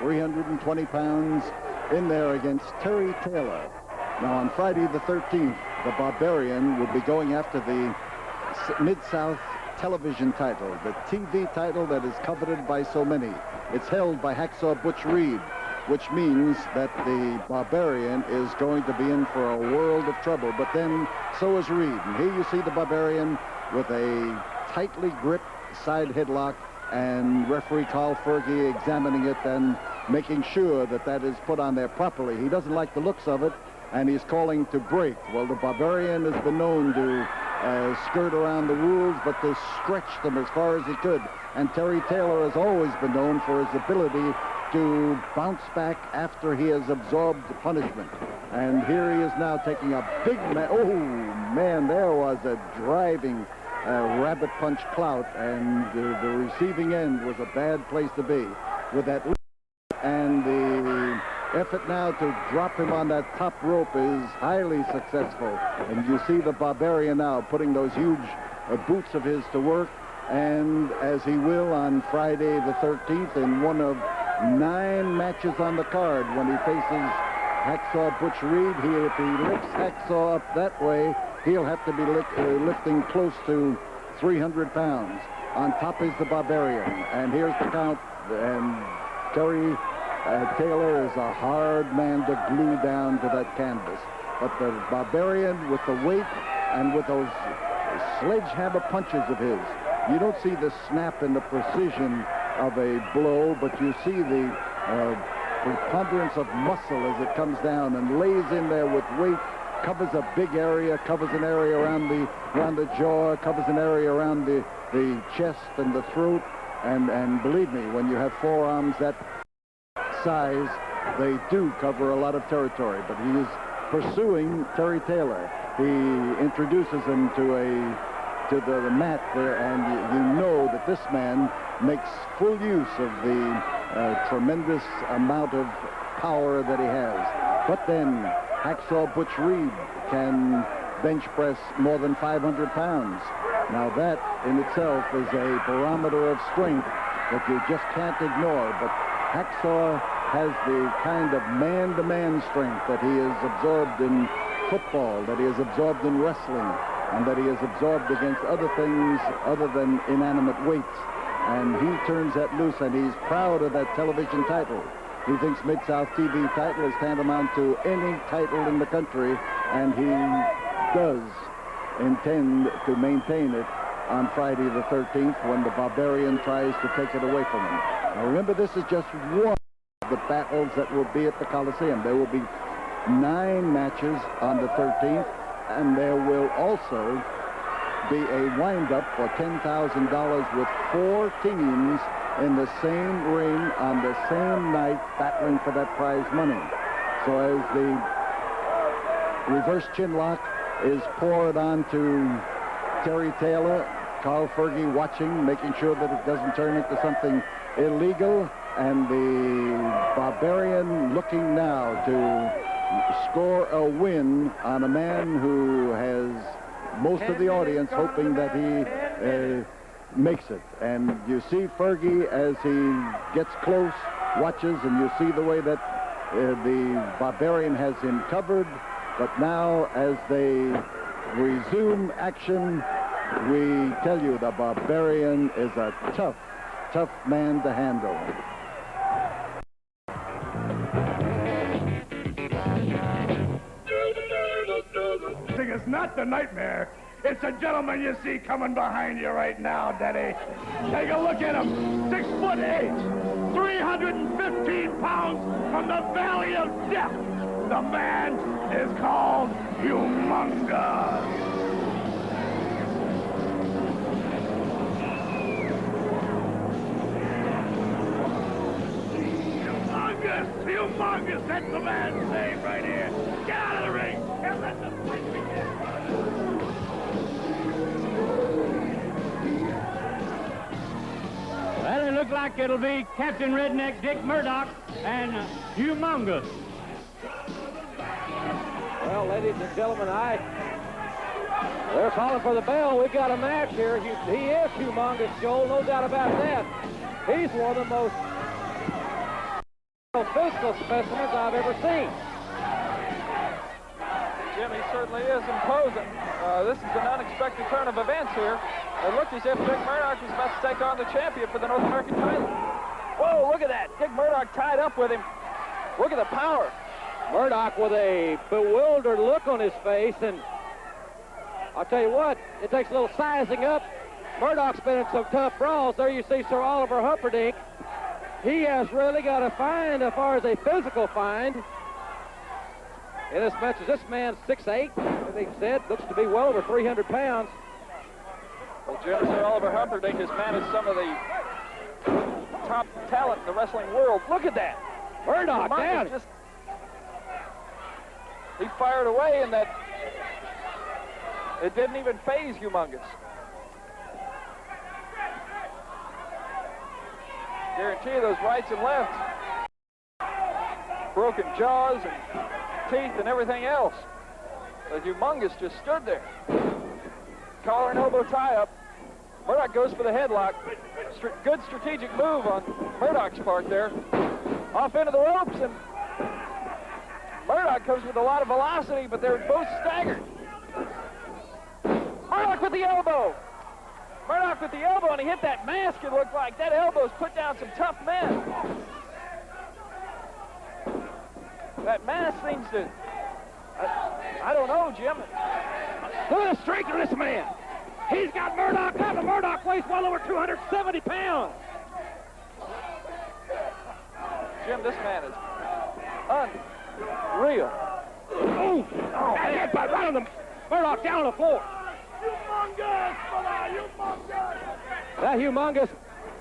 320 pounds in there against Terry Taylor. Now on Friday the 13th, the Barbarian will be going after the Mid-South television title, the TV title that is coveted by so many. It's held by Hacksaw Butch Reed, which means that the Barbarian is going to be in for a world of trouble. But then so is Reed. And here you see the Barbarian with a tightly gripped side headlock, and referee Karl examining it and making sure that that is put on there properly. He doesn't like the looks of it, and he's calling to break. Well, the Barbarian has been known to skirt around the rules, but to stretch them as far as he could. And Terry Taylor has always been known for his ability to bounce back after he has absorbed the punishment. And here he is now taking a big man. Oh, man, there was a driving rabbit punch clout, and the receiving end was a bad place to be. With that, and the effort now to drop him on that top rope is highly successful. And you see the Barbarian now putting those huge boots of his to work, and as he will on Friday the 13th in one of 9 matches on the card when he faces Hacksaw Butch Reed. If he lifts Hacksaw up that way, he'll have to be lifting close to 300 pounds. On top is the Barbarian, and here's the count. And Terry Taylor is a hard man to glue down to that canvas. But the Barbarian, with the weight and with those sledgehammer punches of his, you don't see the snap and the precision of a blow, but you see the preponderance of muscle as it comes down and lays in there with weight, covers a big area, covers an area around the jaw, covers an area around the chest and the throat. And believe me, when you have forearms that size, they do cover a lot of territory. But he is pursuing Terry Taylor. He introduces him to the mat there, and you know that this man makes full use of the tremendous amount of power that he has. But then Hacksaw Butch Reed can bench press more than 500 pounds. Now that in itself is a barometer of strength that you just can't ignore. But Hacksaw has the kind of man-to-man strength that he has absorbed in football, that he has absorbed in wrestling, and that he has absorbed against other things other than inanimate weights. And he turns that loose, and he's proud of that television title. He thinks Mid-South TV title is tantamount to any title in the country, and he does intend to maintain it on Friday the 13th when the Barbarian tries to take it away from him. Now remember, this is just one of the battles that will be at the Coliseum. There will be 9 matches on the 13th, and there will also be a wind-up for $10,000 with 4 teams in the same ring on the same night battling for that prize money. So as the reverse chinlock is poured on to Terry Taylor, Karl watching, making sure that it doesn't turn into something illegal, and the Barbarian looking now to score a win on a man who has most of the audience hoping that he makes it. And you see Fergie as he gets close, watches, and you see the way that the Barbarian has him covered. But now as they resume action, we tell you the Barbarian is a tough man to handle. It's not the nightmare. It's the gentleman you see coming behind you right now, Daddy. Take a look at him. 6'8", 315 pounds from the Valley of Death. The man is called Humongous. Humongous, that's the man's name right here. Get out of the ring and let the fight begin. Well, it looks like it'll be Captain Redneck Dick Murdoch and Humongous. Well, ladies and gentlemen, they're calling for the bell. We've got a match here. He is Humongous, Joel, no doubt about that. He's one of the most physical specimens I've ever seen. Jim, he certainly is imposing. This is an unexpected turn of events here. It looked as if Dick Murdoch was about to take on the champion for the North American title. Whoa, look at that. Dick Murdoch tied up with him. Look at the power. Murdoch with a bewildered look on his face, and I'll tell you what, it takes a little sizing up. Murdoch's been in some tough brawls. There you see Sir Oliver Humperdinck. He has really got a find as far as a physical find. In as much as this man's 6'8", as they said, looks to be well over 300 pounds. Well, Jim, Sir Oliver Humperdinck has managed some of the top talent in the wrestling world. Look at that. Murdoch down. He fired away, and that it didn't even phase Humongous. Guarantee those rights and lefts. Broken jaws and teeth and everything else. But Humongous just stood there. Collar and elbow tie-up. Murdoch goes for the headlock. Good strategic move on Murdoch's part there. Off into the ropes, and Murdoch comes with a lot of velocity, but they're both staggered. Murdoch with the elbow. Murdoch with the elbow, and he hit that mask. It looked like that elbow's put down some tough men. That mask seems to, I don't know, Jim. Look at the strength of this man. He's got Murdoch up, and Murdoch weighs well over 270 pounds. Jim, this man is unreal. Oh, that headbutt right on the Murdoch down on the floor. Humongous, brother, humongous. That Humongous,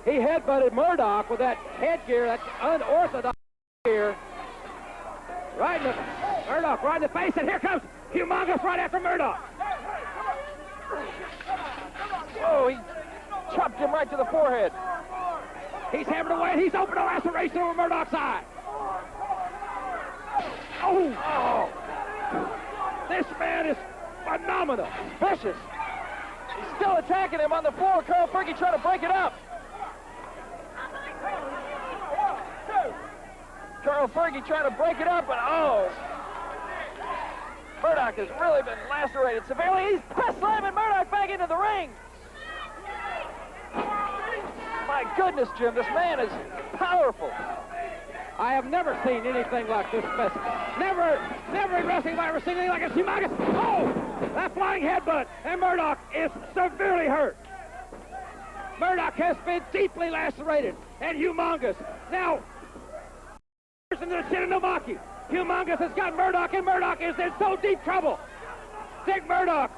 he headbutted Murdoch with that headgear, that unorthodox gear. Right in the, Murdoch right in the face, and here comes Humongous right after Murdoch. Oh, he chopped him right to the forehead. He's hammered away, and he's opened a laceration over Murdoch's eye. Oh! This man is phenomenal. Vicious. He's still attacking him on the floor. Karl Fergie trying to break it up. Karl Fergie trying to break it up, and oh! Murdoch has really been lacerated severely. He's press slamming Murdoch back into the ring. My goodness, Jim, this man is powerful. I have never seen anything like this specimen. Never in wrestling have I ever seen anything like this. Humongous. Oh! That flying headbutt, and Murdoch is severely hurt. Murdoch has been deeply lacerated, and Humongous now into the Shinnomaki. Humongous has got Murdoch, and Murdoch is in so deep trouble. Dick Murdoch.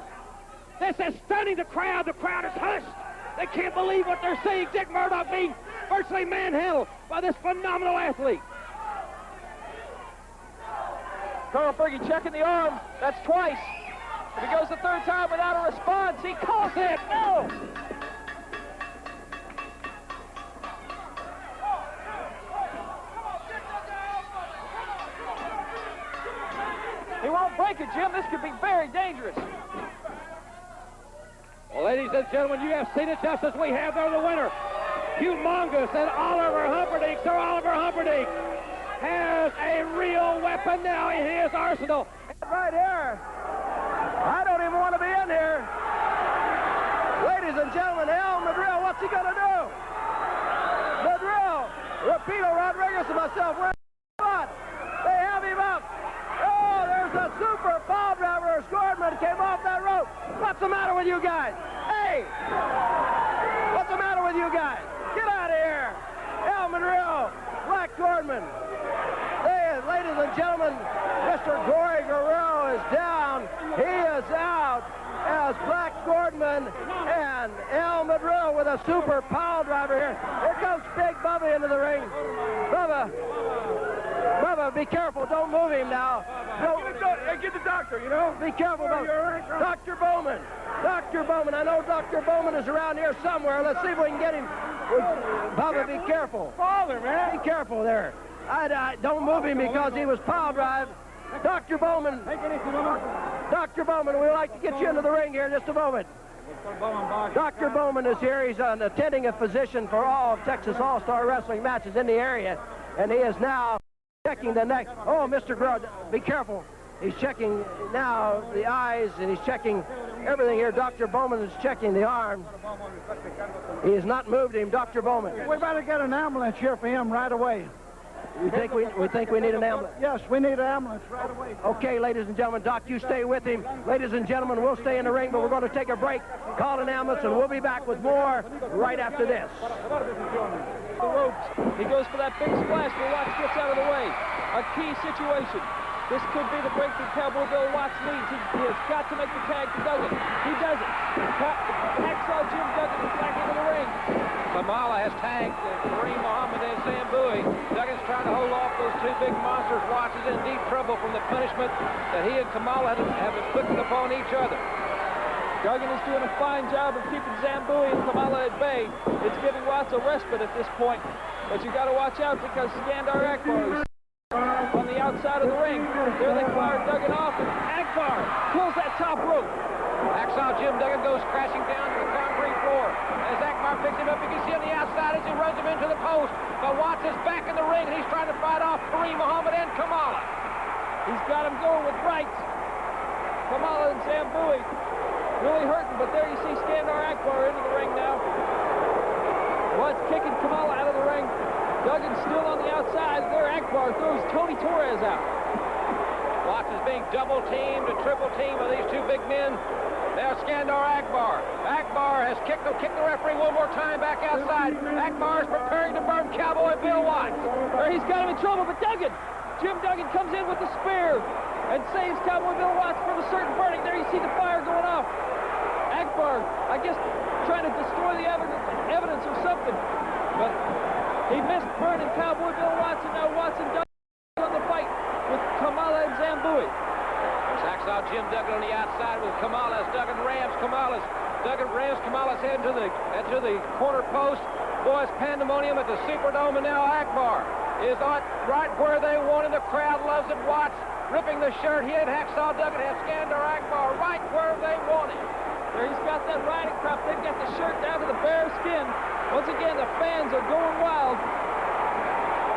This is stunning the crowd. The crowd is hushed. They can't believe what they're seeing. Dick Murdoch being virtually manhandled by this phenomenal athlete. Karl Fergie checking the arm. That's twice. If he goes the third time without a response, he calls it. No! He won't break it, Jim. This could be very dangerous. Well, ladies and gentlemen, you have seen it just as we have. They're the winner. Humongous and Oliver Humperdinck. Sir Oliver Humperdinck has a real weapon now in his arsenal. Right here. I don't even want to be in here. Ladies and gentlemen, Madrill, what's he going to do? Madrill, Rapido, Rodriguez, and myself, we're spot. They have him up. Oh, there's a super ball driver. Gordman came off that rope. What's the matter with you guys? Hey! What's the matter with you guys? Get out of here! Madrill, Black Gordman. Ladies and gentlemen, Mr. Guerrero is down. He is out as Black Gordman and Madrill with a super power driver here. Here comes Big Bubba into the ring. Bubba, be careful. Don't move him now. Get the doctor, you know. Be careful, Dr. Bowman. Dr. Bowman. I know Dr. Bowman is around here somewhere. Let's see if we can get him. Bubba, be careful. Father, man. Be careful there. Don't move him because he was power drive. Dr. Bowman. Dr. Bowman, we'd like to get you into the ring here in just a moment. Dr. Bowman is here. He's an attending a physician for all of Texas All-Star Wrestling matches in the area, and he is now checking the neck. Oh, Mr. Guerrero, be careful. He's checking now the eyes, and he's checking everything here. Dr. Bowman is checking the arm. He has not moved him, Dr. Bowman. We better get an ambulance here for him right away. We think we need an ambulance? Yes, we need an ambulance right away. Okay, ladies and gentlemen, Doc, you stay with him. Ladies and gentlemen, we'll stay in the ring, but we're going to take a break, call an ambulance, and we'll be back with more right after this. The ropes. He goes for that big splash, but Watts gets out of the way. A key situation. This could be the breakthrough Cowboy Bill Watts needs. He has got to make the tag to Duggan. He does it. Hacksaw Jim Duggan is back into the ring. Kamala has tagged Kareem Muhammad and Sam Bowie. Duggan's trying to hold off those two big monsters. Watts is in deep trouble from the punishment that he and Kamala have inflicted upon each other. Duggan is doing a fine job of keeping Zambui and Kamala at bay. It's giving Watts a respite at this point. But you got to watch out because Skandor Akbar is on the outside of the ring. There they fire Duggan off, and Akbar pulls that top rope. Hacksaw Jim Duggan goes crashing down to the concrete floor. As Akbar picks him up, you can see on the outside as he runs him into the post. But Watts is back in the ring, and he's trying to fight off Kareem Muhammad and Kamala. He's got him going with rights. Kamala and Zambui really hurting, but there you see Skandor Akbar into the ring now. Watts kicking Kamala out of the ring. Duggan's still on the outside. There Akbar throws Tony Torres out. Watts is being double-teamed and triple-teamed by these two big men. There's Skandor Akbar. Akbar has kicked the referee one more time back outside. Akbar is preparing to burn Cowboy Bill Watts. There he's got him in trouble, but Jim Duggan comes in with the spear and saves Cowboy Bill Watts from a certain burning. There you see the fire going off. Akbar, I guess, trying to destroy the evidence or something. But he missed burning Cowboy Bill Watts, and now Watts and Duggan on the fight with Kamala and Zambui. There's Hacksaw Jim Duggan on the outside with Kamala as Duggan rams Kamala's head to the corner post. Boys, pandemonium at the Superdome, and now Akbar is right where they want him. The crowd loves it. Watts ripping the shirt. He had Hacksaw Duggan, had Skandor Akbar right where they want him. There he's got that riding crop. They've got the shirt down to the bare skin. Once again, the fans are going wild.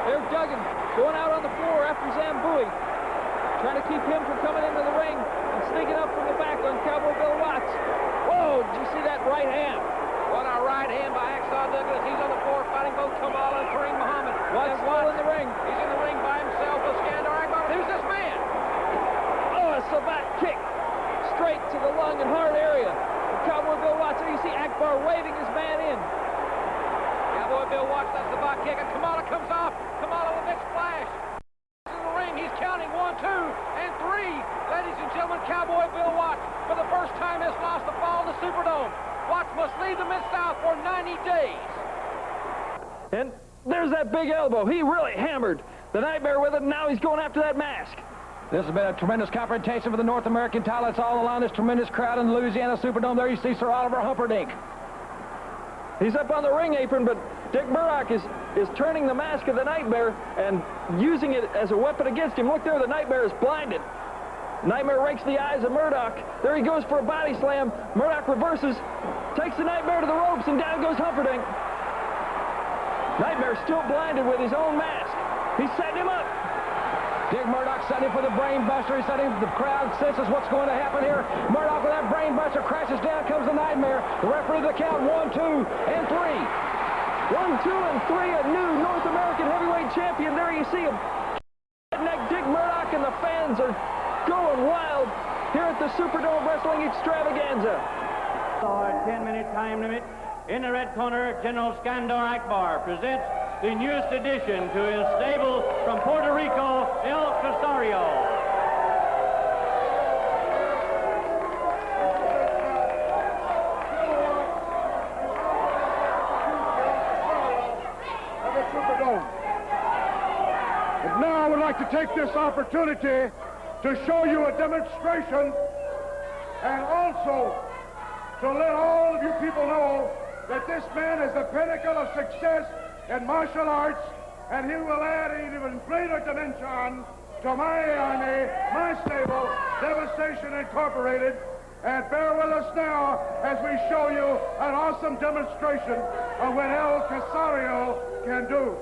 There's Duggan going out on the floor after Zambui, trying to keep him from coming into the ring and sneaking up from the back on Cowboy Bill Watts. Whoa, did you see that right hand? What a right hand by Hacksaw Duggan as he's on the floor fighting both Kamala and Kareem Muhammad. Watts still in the ring. He's in the ring by himself with Skandor Akbar. Who's this man? Oh, a savate kick straight to the lung and heart area. Cowboy Bill Watts, there you see Akbar waving his man in. Cowboy Bill Watts, that's the back kick, and Kamala comes off. Kamala with a big splash. In the ring, he's counting 1, 2, and 3. Ladies and gentlemen, Cowboy Bill Watts, for the first time, has lost the fall in the Superdome. Watts must leave the Mid-South for 90 days. And there's that big elbow. He really hammered the Nightmare with it, and now he's going after that mask. This has been a tremendous confrontation for the North American title. It's all along this tremendous crowd in the Louisiana Superdome. There you see Sir Oliver Humperdinck. He's up on the ring apron, but Dick Murdoch is turning the mask of the Nightmare and using it as a weapon against him. Look there, the Nightmare is blinded. Nightmare rakes the eyes of Murdoch. There he goes for a body slam. Murdoch reverses, takes the Nightmare to the ropes, and down goes Humperdinck. Nightmare still blinded with his own mask. He's setting him up. Dick Murdoch setting for the brain buster. He's setting the crowd senses what's going to happen here. Murdoch with that brain buster crashes down. Comes the Nightmare. The referee to the count 1, 2, and 3. 1, 2, and 3. A new North American heavyweight champion. There you see him. Dick Murdoch and the fans are going wild here at the Superdome Wrestling Extravaganza. 10-minute time limit. In the red corner, General Skandor Akbar presents the newest addition to his stable from Puerto Rico, El Casario. And now I would like to take this opportunity to show you a demonstration and also to let all of you people know that this man is the pinnacle of success in martial arts, and he will add an even greater dimension to my army, my stable, Devastation Incorporated. And bear with us now as we show you an awesome demonstration of what El Casario can do.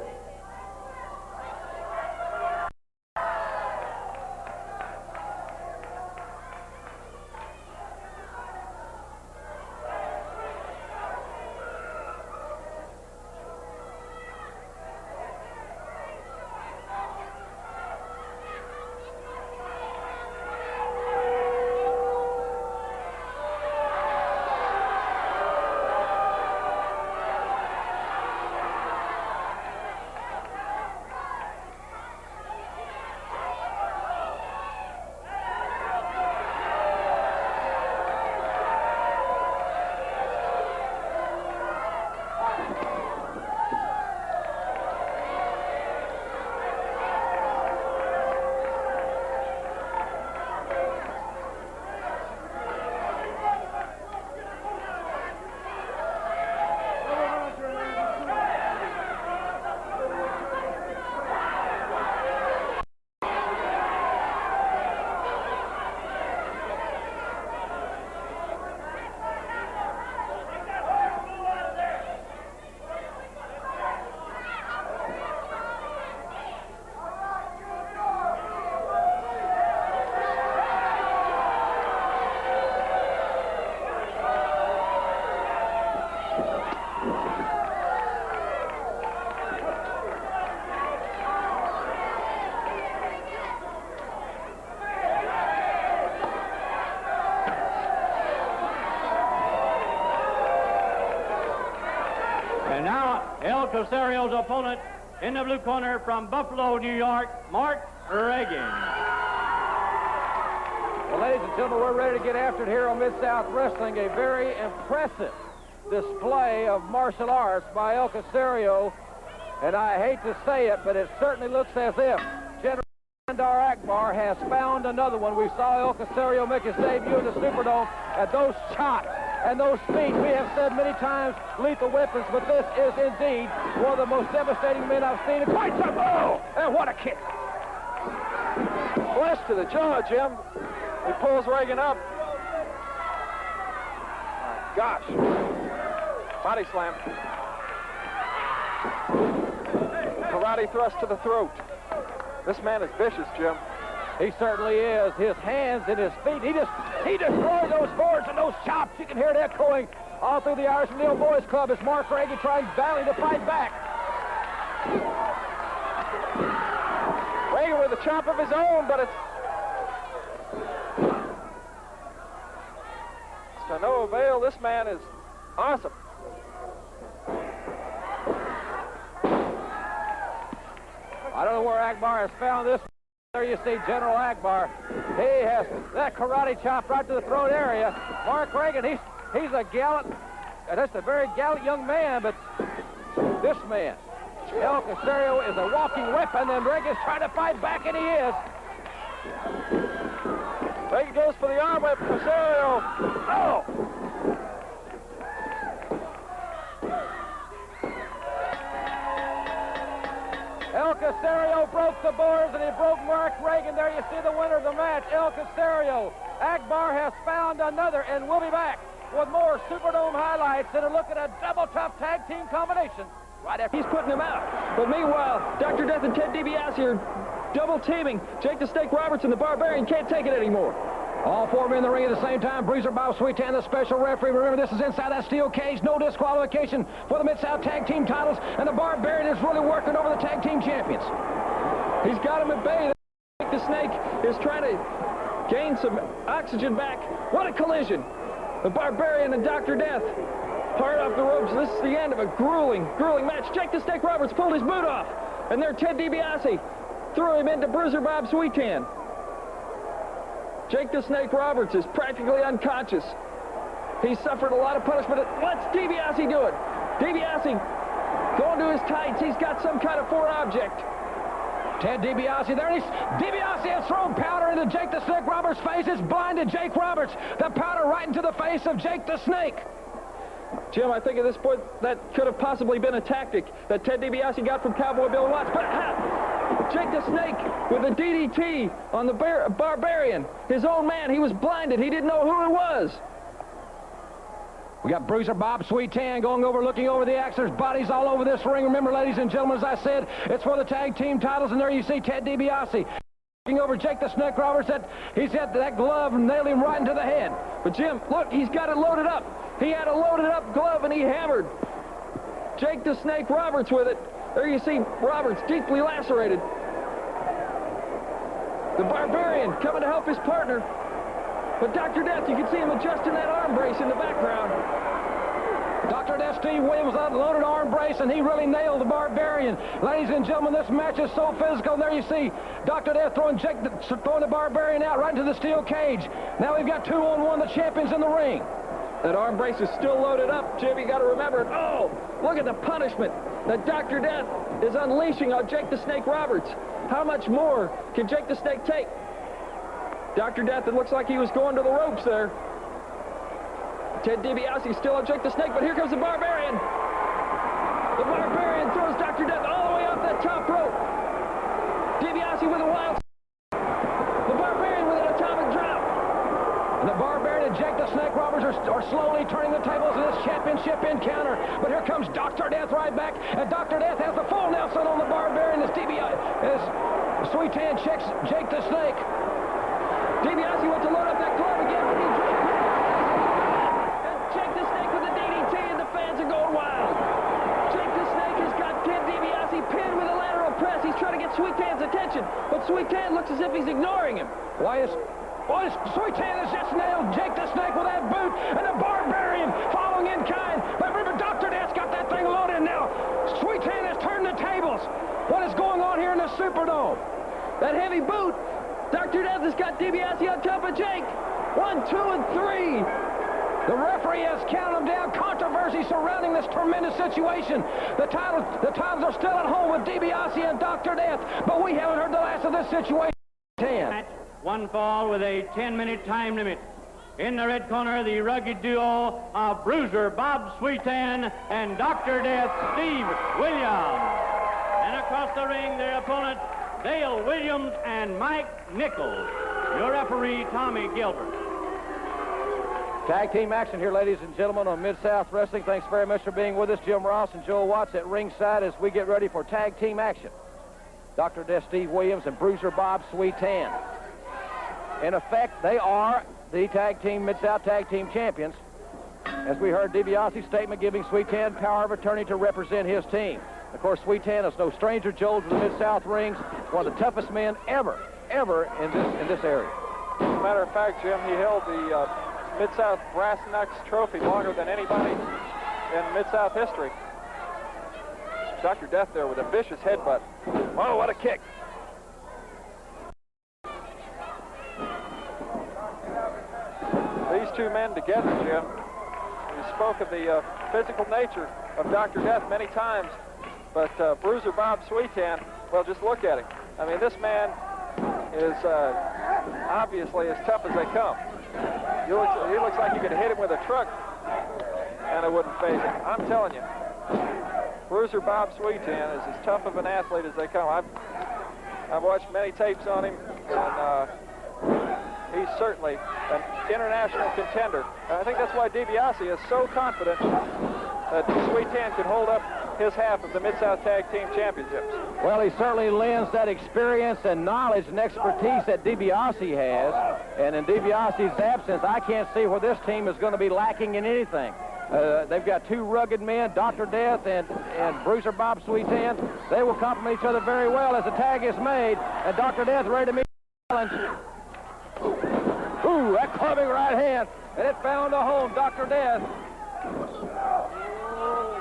El Casario's opponent in the blue corner from Buffalo, New York, Mark Reagan. Well, ladies and gentlemen, we're ready to get after it here on Mid-South Wrestling. A very impressive display of martial arts by El Casario. And I hate to say it, but it certainly looks as if General Skandor Akbar has found another one. We saw El Casario make his debut in the Superdome, and those chops and those feet, we have said many times, lethal weapons, but this is indeed one of the most devastating men I've seen in quite some time. And what a kick. Flesh to the jaw, Jim. He pulls Reagan up. My gosh. Body slam. Karate thrust to the throat. This man is vicious, Jim. He certainly is. His hands and his feet. He destroyed those boards and those chops. You can hear it echoing all through the Irish Neil Boys Club as Mark Reagan trying badly to fight back. Reagan with a chop of his own, but it's to no avail. This man is awesome. I don't know where Akbar has found this. There you see General Akbar. He has that karate chop right to the throat area. Mark Reagan, he's a gallant, that's a very gallant young man, but this man, El Casario, is a walking weapon, and Reagan's trying to fight back, and he is. Reagan goes for the arm whip. Casario. Oh! El Casario broke the boards, and he broke Mark Reagan. There you see the winner of the match, El Casario. Akbar has found another, and we'll be back with more Superdome highlights and a look at a double tough tag team combination. Right after He's putting him out. But meanwhile, Dr. Death and Ted DiBiase are double teaming. Jake the Snake Roberts and the Barbarian can't take it anymore. all four men in the ring at the same time. Bruiser Bob Sweetan, the special referee. Remember, this is inside that steel cage. No disqualification for the Mid-South Tag Team titles. And the Barbarian is really working over the Tag Team champions. He's got him at bay. The Snake is trying to gain some oxygen back. What a collision. The Barbarian and Dr. Death hard off the ropes. This is the end of a grueling match. Jake the Snake Roberts pulled his boot off. And there Ted DiBiase threw him into Bruiser Bob Sweetan. Jake the Snake Roberts is practically unconscious. He suffered a lot of punishment. What's DiBiase doing? DiBiase going to his tights. He's got some kind of foreign object. Ted DiBiase there. DiBiase has thrown powder into Jake the Snake Roberts' face. It's blinded Jake Roberts. The powder right into the face of Jake the Snake. Jim, I think at this point that could have possibly been a tactic that Ted DiBiase got from Cowboy Bill Watts. But Jake the Snake with a DDT on the Barbarian. His own man, he was blinded. He didn't know who it was. We got Bruiser Bob Sweetan going over, looking over the axe. There's bodies all over this ring. Remember, ladies and gentlemen, as I said, it's for the tag team titles, and there you see Ted DiBiase looking over Jake the Snake Roberts. He's had that glove and nailed him right into the head. But Jim, look, he's got it loaded up. He had a loaded up glove, and he hammered Jake the Snake Roberts with it. There you see Roberts deeply lacerated. The Barbarian coming to help his partner. But Dr. Death, you can see him adjusting that arm brace in the background. Dr. Death, Steve Williams, that loaded arm brace, and he really nailed the Barbarian. Ladies and gentlemen, this match is so physical. There you see Dr. Death throwing the Barbarian out right into the steel cage. Now we've got 2-on-1, the champions in the ring. That arm brace is still loaded up, Jim. You got to remember it. Oh, look at the punishment that Dr. Death is unleashing on Jake the Snake Roberts. How much more can Jake the Snake take? Dr. Death, it looks like he was going to the ropes there. Ted DiBiase still on Jake the Snake, but here comes the Barbarian. The Barbarian throws Dr. Death all the way off that top rope. DiBiase with a wild... The Barbarian with an atomic drop. And the Barbarian and Jake the Snake Roberts are slowly turning the tables in this championship encounter. But here comes Dr. Death right back, and Dr. Death has the full Nelson on the Barbarian as Sweetan checks Jake the Snake. DiBiase went to load up that glove again, but he dropped it. And Jake the Snake with the DDT, and the fans are going wild. Jake the Snake has got Ted DiBiase pinned with a lateral press. He's trying to get Sweetan's attention, but Sweetan looks as if he's ignoring him. Sweetan has just nailed Jake the Snake with that boot, and the Barbarian following in kind. But remember, Dr. Death's got that thing loaded now. Sweet Tan has turned the tables. What is going on here in the Superdome? That heavy boot. Dr. Death has got DiBiase on top of Jake. 1, 2, and 3. The referee has counted them down. Controversy surrounding this tremendous situation. The titles are still at home with DiBiase and Dr. Death, but we haven't heard the last of this situation. 10. One fall with a 10-minute time limit. In the red corner, the rugged duo of Bruiser Bob Sweetan and Dr. Death Steve Williams. And across the ring, their opponents, Dale Williams and Mike Nichols. Your referee, Tommy Gilbert. Tag team action here, ladies and gentlemen, on Mid-South Wrestling. Thanks very much for being with us. Jim Ross and Joe Watts at ringside as we get ready for tag team action. Dr. Death Steve Williams and Bruiser Bob Sweetan. In effect, they are the tag team, Mid-South Tag Team champions. As we heard DiBiase's statement giving Sweetan power of attorney to represent his team. Of course, Sweetan is no stranger, Joe, to the Mid-South rings. One of the toughest men ever in this area. As a matter of fact, Jim, he held the Mid-South Brass Knucks trophy longer than anybody in Mid-South history. Dr. Death there with a vicious headbutt. Oh, what a kick. These two men together, Jim. We spoke of the physical nature of Dr. Death many times, but Bruiser Bob Sweetan, well, just look at him. I mean, this man is obviously as tough as they come. He looks like you could hit him with a truck and it wouldn't faze him. I'm telling you, Bruiser Bob Sweetan is as tough of an athlete as they come. I've watched many tapes on him, and he's certainly an international contender. And I think that's why DiBiase is so confident that Sweetan can hold up his half of the Mid-South Tag Team Championships. Well, he certainly lends that experience and knowledge and expertise that DiBiase has. And in DiBiase's absence, I can't see where this team is going to be lacking in anything. They've got two rugged men, Dr. Death and Bruiser Bob Sweetan. They will complement each other very well as the tag is made. And Dr. Death ready to meet the challenge. Ooh, that clubbing right hand. And it found a home, Dr. Death.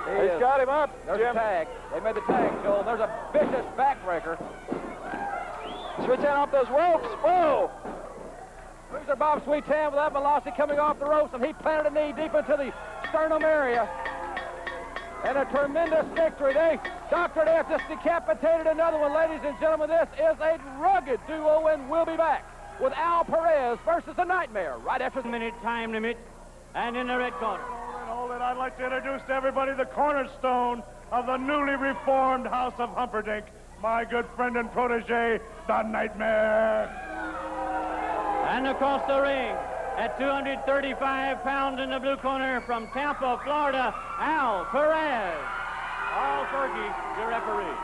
He's got him up, There's Jim. a tag. They made the tag, Joel. There's a vicious backbreaker. Sweetan off those ropes. Whoa! Bruiser Bob Sweetan with that velocity coming off the ropes, and he planted a knee deep into the sternum area. And a tremendous victory. Dr. Death just decapitated another one, ladies and gentlemen. This is a rugged duo, and we'll be back with Al Perez versus the Nightmare right after the Minute time limit. And in the red corner, Hold it. I'd like to introduce to everybody the cornerstone of the newly reformed House of Humperdinck, my good friend and protege, the Nightmare. and across the ring at 235 pounds in the blue corner from Tampa, Florida, Al Perez. Al Fergie, your referee.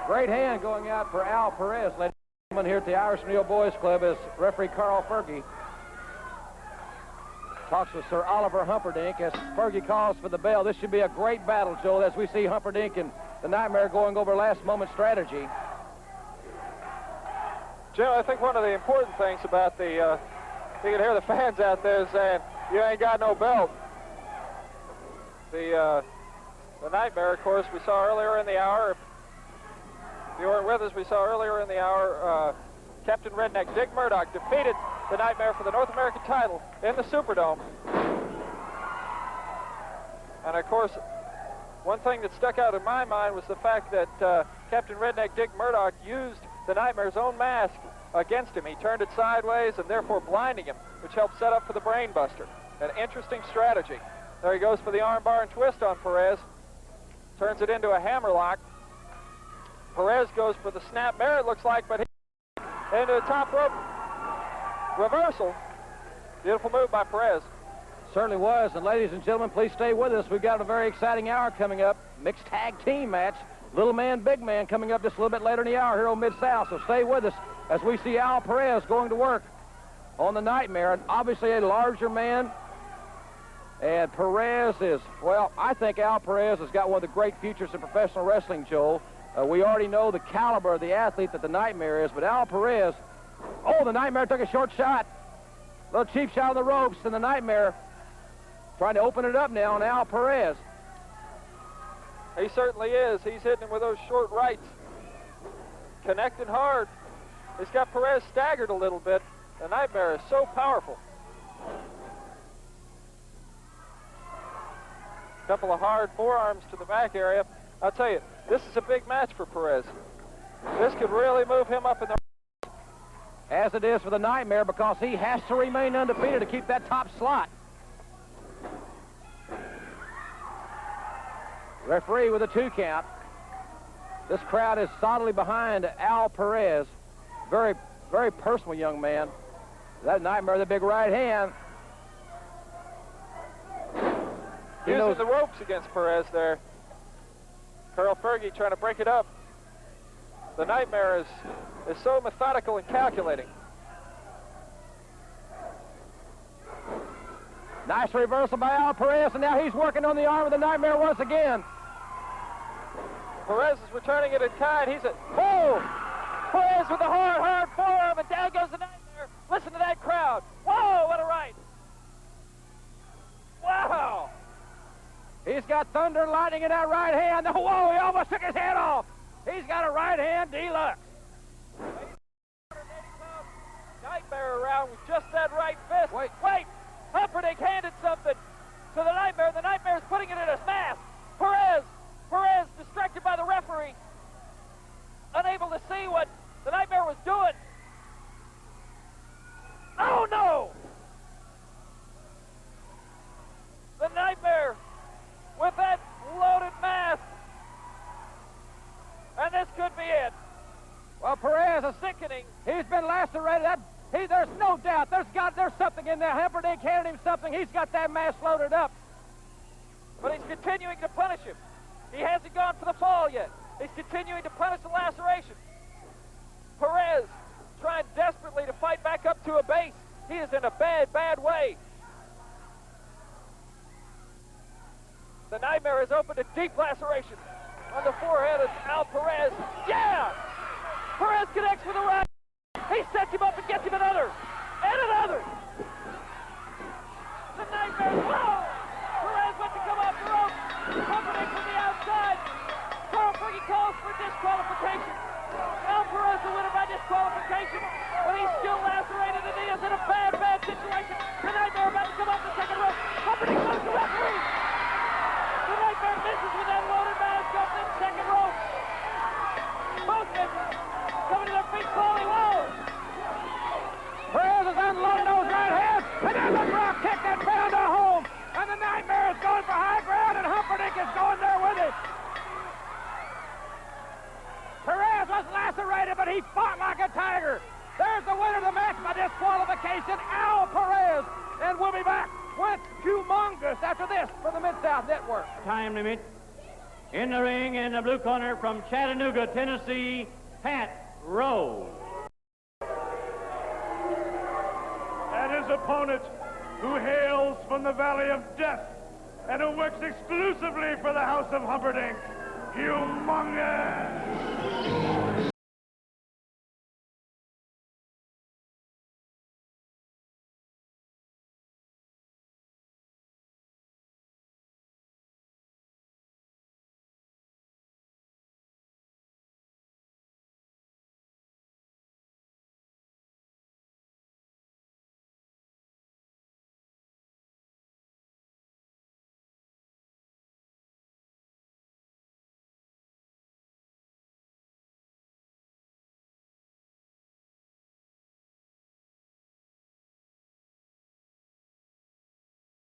Great hand going out for Al Perez, ladies and gentlemen, here at the Irish Neal Boys Club as referee Karl Fergie talks with Sir Oliver Humperdinck as Fergie calls for the bell. This should be a great battle, Joel, as we see Humperdinck and the Nightmare going over last-moment strategy. Jim, I think one of the important things about the, you can hear the fans out there saying, you ain't got no belt. The Nightmare, of course, we saw earlier in the hour. If you weren't with us, we saw earlier in the hour Captain Redneck Dick Murdoch defeated the Nightmare for the North American title in the Superdome. And, of course, one thing that stuck out in my mind was the fact that Captain Redneck Dick Murdoch used the Nightmare's own mask against him. He turned it sideways and therefore blinding him, which helped set up for the Brain Buster. An interesting strategy. There he goes for the armbar and twist on Perez. Turns it into a hammerlock. Perez goes for the snap mare, it looks like, but he into the top rope reversal. Beautiful move by Perez. Certainly was, and ladies and gentlemen, please stay with us. We've got a very exciting hour coming up. Mixed tag team match. Little man, big man coming up just a little bit later in the hour here on Mid-South, so stay with us as we see Al Perez going to work on the Nightmare. And obviously a larger man, and Perez is, well, I think Al Perez has got one of the great futures in professional wrestling, Joel. We already know the caliber of the athlete that the Nightmare is, but Al Perez, oh, the Nightmare took a short shot. A little cheap shot on the ropes, and the Nightmare Trying to open it up now on Al Perez. He certainly is. He's hitting him with those short rights. Connecting hard. He's got Perez staggered a little bit. The Nightmare is so powerful. Couple of hard forearms to the back area. I'll tell you, this is a big match for Perez. This could really move him up in the... As it is for the Nightmare, because he has to remain undefeated to keep that top slot. Referee with a 2 count. This crowd is solidly behind Al Perez. Very, very personal young man. That Nightmare, the big right hand. He knows the ropes against Perez there. Karl Fergie trying to break it up. The Nightmare is so methodical and calculating. Nice reversal by Al Perez, and now he's working on the arm of the Nightmare once again. Perez is returning it in kind. He's oh! Perez with a hard forearm, and down goes the Nightmare. Listen to that crowd. Whoa, what a right. Wow. He's got thunder and lightning in that right hand. Whoa, he almost took his head off. He's got a right hand deluxe. Nightmare around with just that right fist. Wait. Humperdinck handed something to the Nightmare. The Nightmare is putting it in his mask. Perez distracted by the referee. Unable to see what the Nightmare was doing. Oh, no! The Nightmare with that loaded mask. And this could be it. Well, Perez is Sickening. He's been lacerated. There's no doubt. There's something in there. Humperdinck handed him something. He's got that mask loaded up. But he's continuing to punish him. He hasn't gone for the fall yet. He's continuing to punish the laceration. Perez trying desperately to fight back up to a base. He is in a bad way. The Nightmare has opened a deep laceration on the forehead of Al Perez. Yeah! Perez connects with the right. He sets him up and gets him another. And another. The Nightmare. Whoa! Perez went to come off the rope. Humperdinck from the outside. Karl Fergie calls for disqualification. Al Perez the winner by disqualification. But he's still lacerated and he is in a bad situation. The Nightmare about to come off the second rope. Humperdinck goes to referee. The Nightmare misses with that loaded mask off the second rope. Both misses. Coming to their feet slowly. Whoa! Perez is unloading those right hands, and then the drop kick that found a home. And the Nightmare is going for high ground, and Humperdinck is going there with it. Perez was lacerated, but he fought like a tiger. There's the winner of the match by disqualification, Al Perez. And we'll be back with Humongous after this for the Mid-South Network. Time limit. In the ring, in the blue corner from Chattanooga, Tennessee, Pat Rose. And his opponent, who hails from the Valley of Death and who works exclusively for the House of Humperdinck, Humongous.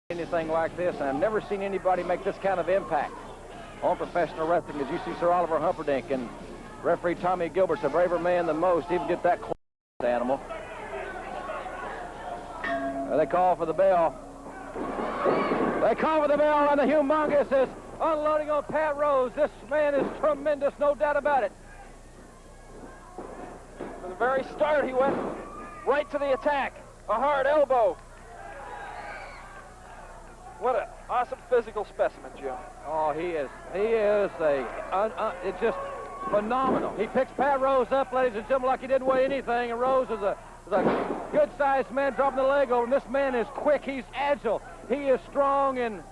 Anything like this, and I've never seen anybody make this kind of impact on professional wrestling as you see Sir Oliver Humperdinck and referee Tommy Gilbert's a braver man than most. He can get that animal. They call for the bell. They call for the bell, and the Humongous is unloading on Pat Rose. This man is tremendous, no doubt about it. From the very start, he went right to the attack. A hard elbow. What an awesome physical specimen, Jim. Oh, he is it's just phenomenal. He picks Pat Rose up, ladies and gentlemen, like he didn't weigh anything, and Rose is a good-sized man dropping the leg over, and this man is quick, he's agile, He is strong and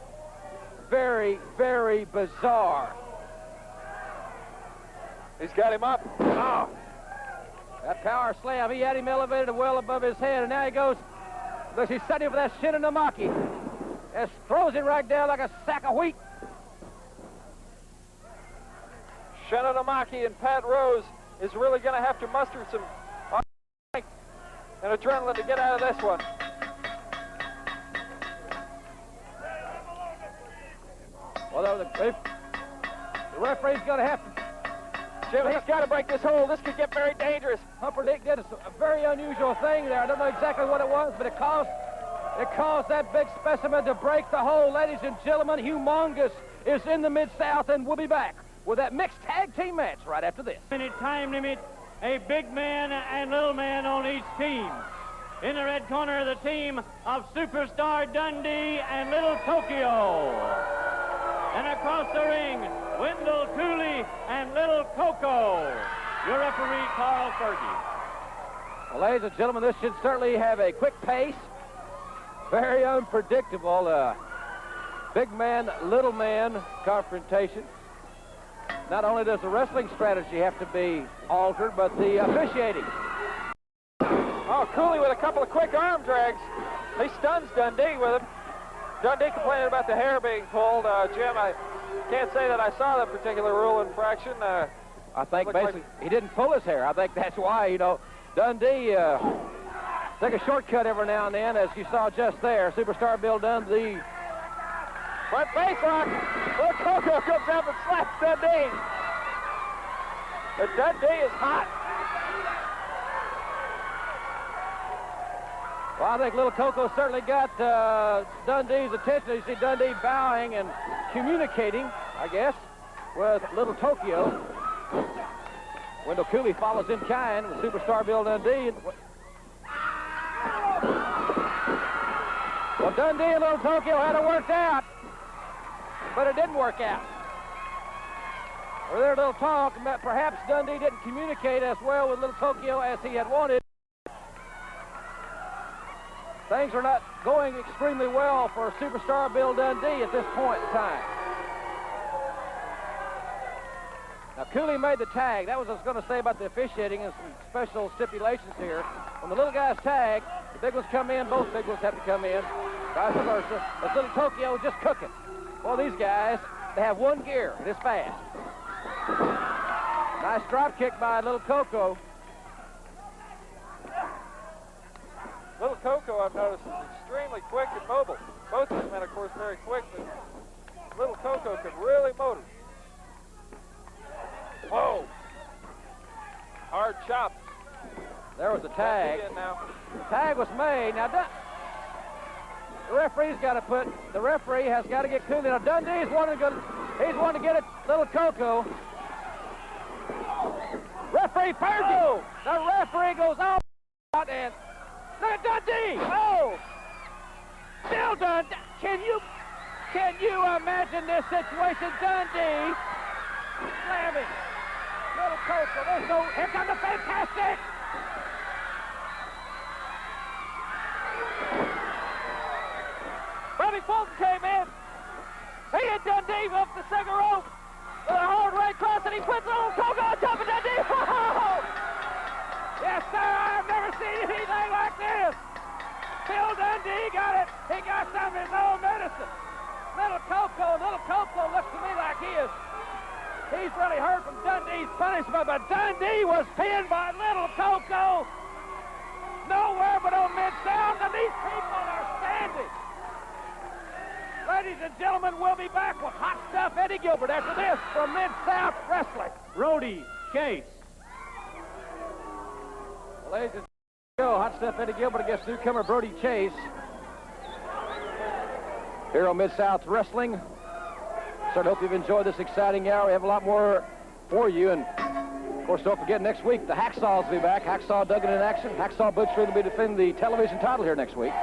very, very bizarre. He's got him up. Oh. That power slam, he had him elevated well above his head, and now he goes, looks, he's setting for that Shinonamaki. Just throws him right down like a sack of wheat. Shinonamaki and Pat Rose is really going to have to muster some strength and adrenaline to get out of this one. Well, the referee's going to have to. Jim, he's got to break this hold. This could get very dangerous. Humperdinck did a very unusual thing there. I don't know exactly what it was, but it caused that big specimen to break the hold. Ladies and gentlemen, Humongous is in the Mid-South, and we'll be back with that mixed tag team match right after this. Minute time limit, a big man and little man on each team. In the red corner, the team of Superstar Dundee and Little Tokyo. And across the ring, Wendell Cooley and Little Coco. Your referee, Karl Fergie. Well, ladies and gentlemen, this should certainly have a quick pace. Very unpredictable. Big man, little man confrontation. Not only does the wrestling strategy have to be altered, but the officiating. Oh, Cooley with a couple of quick arm drags. He stuns Dundee with him. Dundee complaining about the hair being pulled. Jim, I can't say that I saw that particular rule infraction. I think basically he didn't pull his hair. I think that's why, you know, Dundee take a shortcut every now and then, as you saw just there. Superstar Bill Dundee. Front face rock. Little Coco comes up and slaps Dundee. But Dundee is hot. Well, I think Little Coco certainly got Dundee's attention. You see Dundee bowing and communicating, I guess, with Little Tokyo. Wendell Cooley follows in kind with Superstar Bill Dundee. Well, Dundee and Little Tokyo had it worked out, but it didn't work out. Well, there's a little talk, but perhaps Dundee didn't communicate as well with Little Tokyo as he had wanted. Things are not going extremely well for Superstar Bill Dundee at this point in time. Now, Cooley made the tag. That was what I was going to say about the officiating and some special stipulations here. When the little guys tag, the big ones come in, both big ones have to come in, vice versa. This Little Tokyo is just cooking. Well, these guys, they have one gear, and it's fast. Nice drop kick by Little Coco. Little Coco, I've noticed, is extremely quick and mobile. Both of these men, of course, very quick, but Little Coco can really motor. Whoa! Hard chop. There was a tag. Tag was made. Now, the referee has got to get Cooley. Now, Dundee's wanting to get it, Little Coco. Referee Fergie. The referee goes out and look at Dundee. Oh! Still Dundee. Can you imagine this situation? Dundee slamming Little Coco. Here comes the fantastic. Bobby Fulton came in. He hit Dundee off the second rope with a hard right cross, and he puts Little Coco on top of Dundee. Oh! Yes, sir, I've never seen anything like this. Bill Dundee got it. He got some of his own medicine. Little Coco looks to me like he's really hurt from Dundee's punishment, but Dundee was pinned by Little Coco. Nowhere but on Mid-South, and these people are standing. Ladies and gentlemen, we'll be back with Hot Stuff Eddie Gilbert after this from Mid-South Wrestling. Brody Chase. Ladies and gentlemen, Hot Stuff Eddie Gilbert against newcomer Brody Chase. Here on Mid-South Wrestling. Certainly hope you've enjoyed this exciting hour. We have a lot more for you. And, of course, don't forget, next week, the Hacksaws will be back. Hacksaw Duggan in action. Hacksaw Butch will be defending the television title here next week.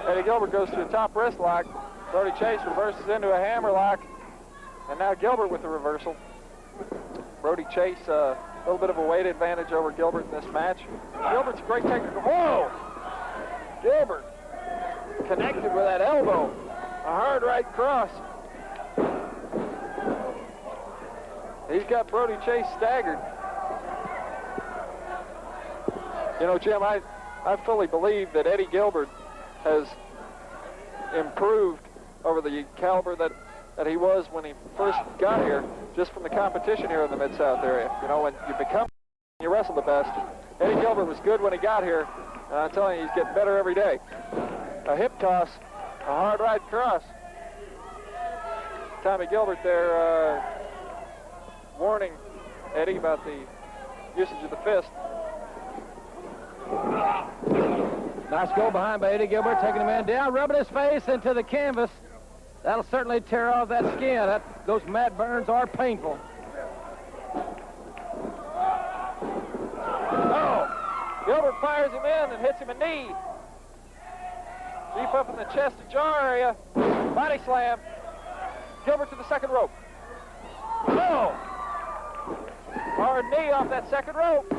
Eddie Gilbert goes to a top wrist lock. Brody Chase reverses into a hammer lock. And now Gilbert with the reversal. Brody Chase, a little bit of a weight advantage over Gilbert in this match. Gilbert's a great technical. Whoa! Gilbert connected with that elbow. A hard right cross. He's got Brody Chase staggered. You know, Jim, I fully believe that Eddie Gilbert has improved over the caliber that he was when he first got here, just from the competition here in the Mid-South area. You know, when you wrestle the best. Eddie Gilbert was good when he got here, and I'm telling you, he's getting better every day. A hip toss, a hard right cross. Tommy Gilbert there warning Eddie about the usage of the fist. Nice go behind by Eddie Gilbert, taking the man down, rubbing his face into the canvas. That'll certainly tear off that skin. Those mat burns are painful. Oh! Gilbert fires him in and hits him a knee. Deep up in the chest and jaw area. Body slam. Gilbert to the second rope. Oh! Hard knee off that second rope.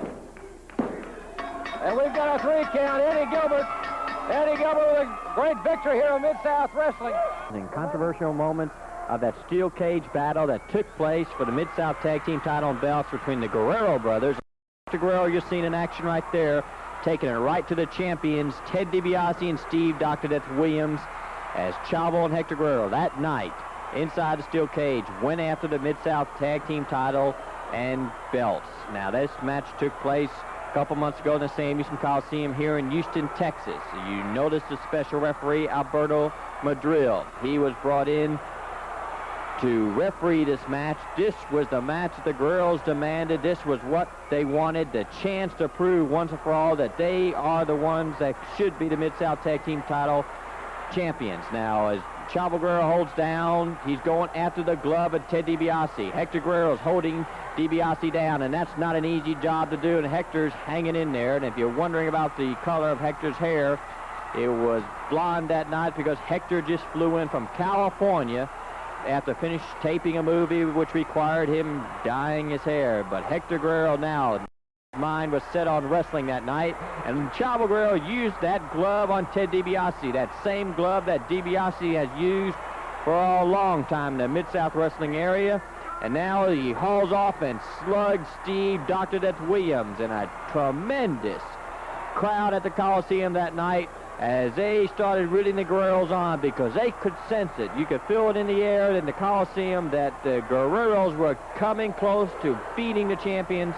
And we've got a 3 count. Eddie Gilbert with a great victory here in Mid-South Wrestling. Controversial moments of that steel cage battle that took place for the Mid-South Tag Team title and belts between the Guerrero brothers. Mr. Guerrero, you're seeing in action right there, taking it right to the champions, Ted DiBiase and Steve Dr. Death Williams, as Chavo and Hector Guerrero that night inside the steel cage went after the Mid-South Tag Team title and belts. Now, this match took place a couple months ago in the Sam Houston Coliseum here in Houston, Texas. You notice the special referee, Alberto Madril. He was brought in to referee this match. This was the match that the Guerreros demanded. This was what they wanted, the chance to prove once and for all that they are the ones that should be the Mid-South Tag Team title champions. Now, as Chavo Guerrero holds down, he's going after the glove of Ted DiBiase. Hector Guerrero's holding DiBiase down, and that's not an easy job to do, and Hector's hanging in there. And if you're wondering about the color of Hector's hair, it was blonde that night because Hector just flew in from California after finished taping a movie which required him dyeing his hair. But Hector Guerrero now, his mind was set on wrestling that night, and Chavo Guerrero used that glove on Ted DiBiase, that same glove that DiBiase has used for a long time in the Mid-South Wrestling area. And now he hauls off and slugs Steve Dr. Death Williams in a tremendous crowd at the Coliseum that night as they started rooting the Guerreros on because they could sense it. You could feel it in the air in the Coliseum that the Guerreros were coming close to beating the champions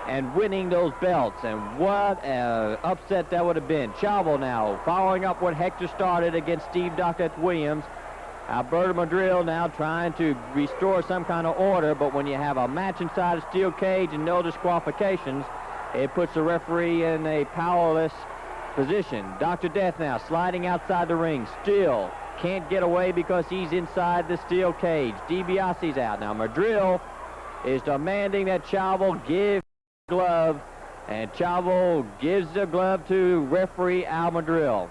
and winning those belts. And what an upset that would have been. Chavo now following up what Hector started against Steve Dr. Death Williams. Alberto Madril now trying to restore some kind of order, but when you have a match inside a steel cage and no disqualifications, it puts the referee in a powerless position. Dr. Death now sliding outside the ring, still can't get away because he's inside the steel cage. DiBiase's out. Now Madril is demanding that Chavo give the glove, and Chavo gives the glove to referee Al Madril.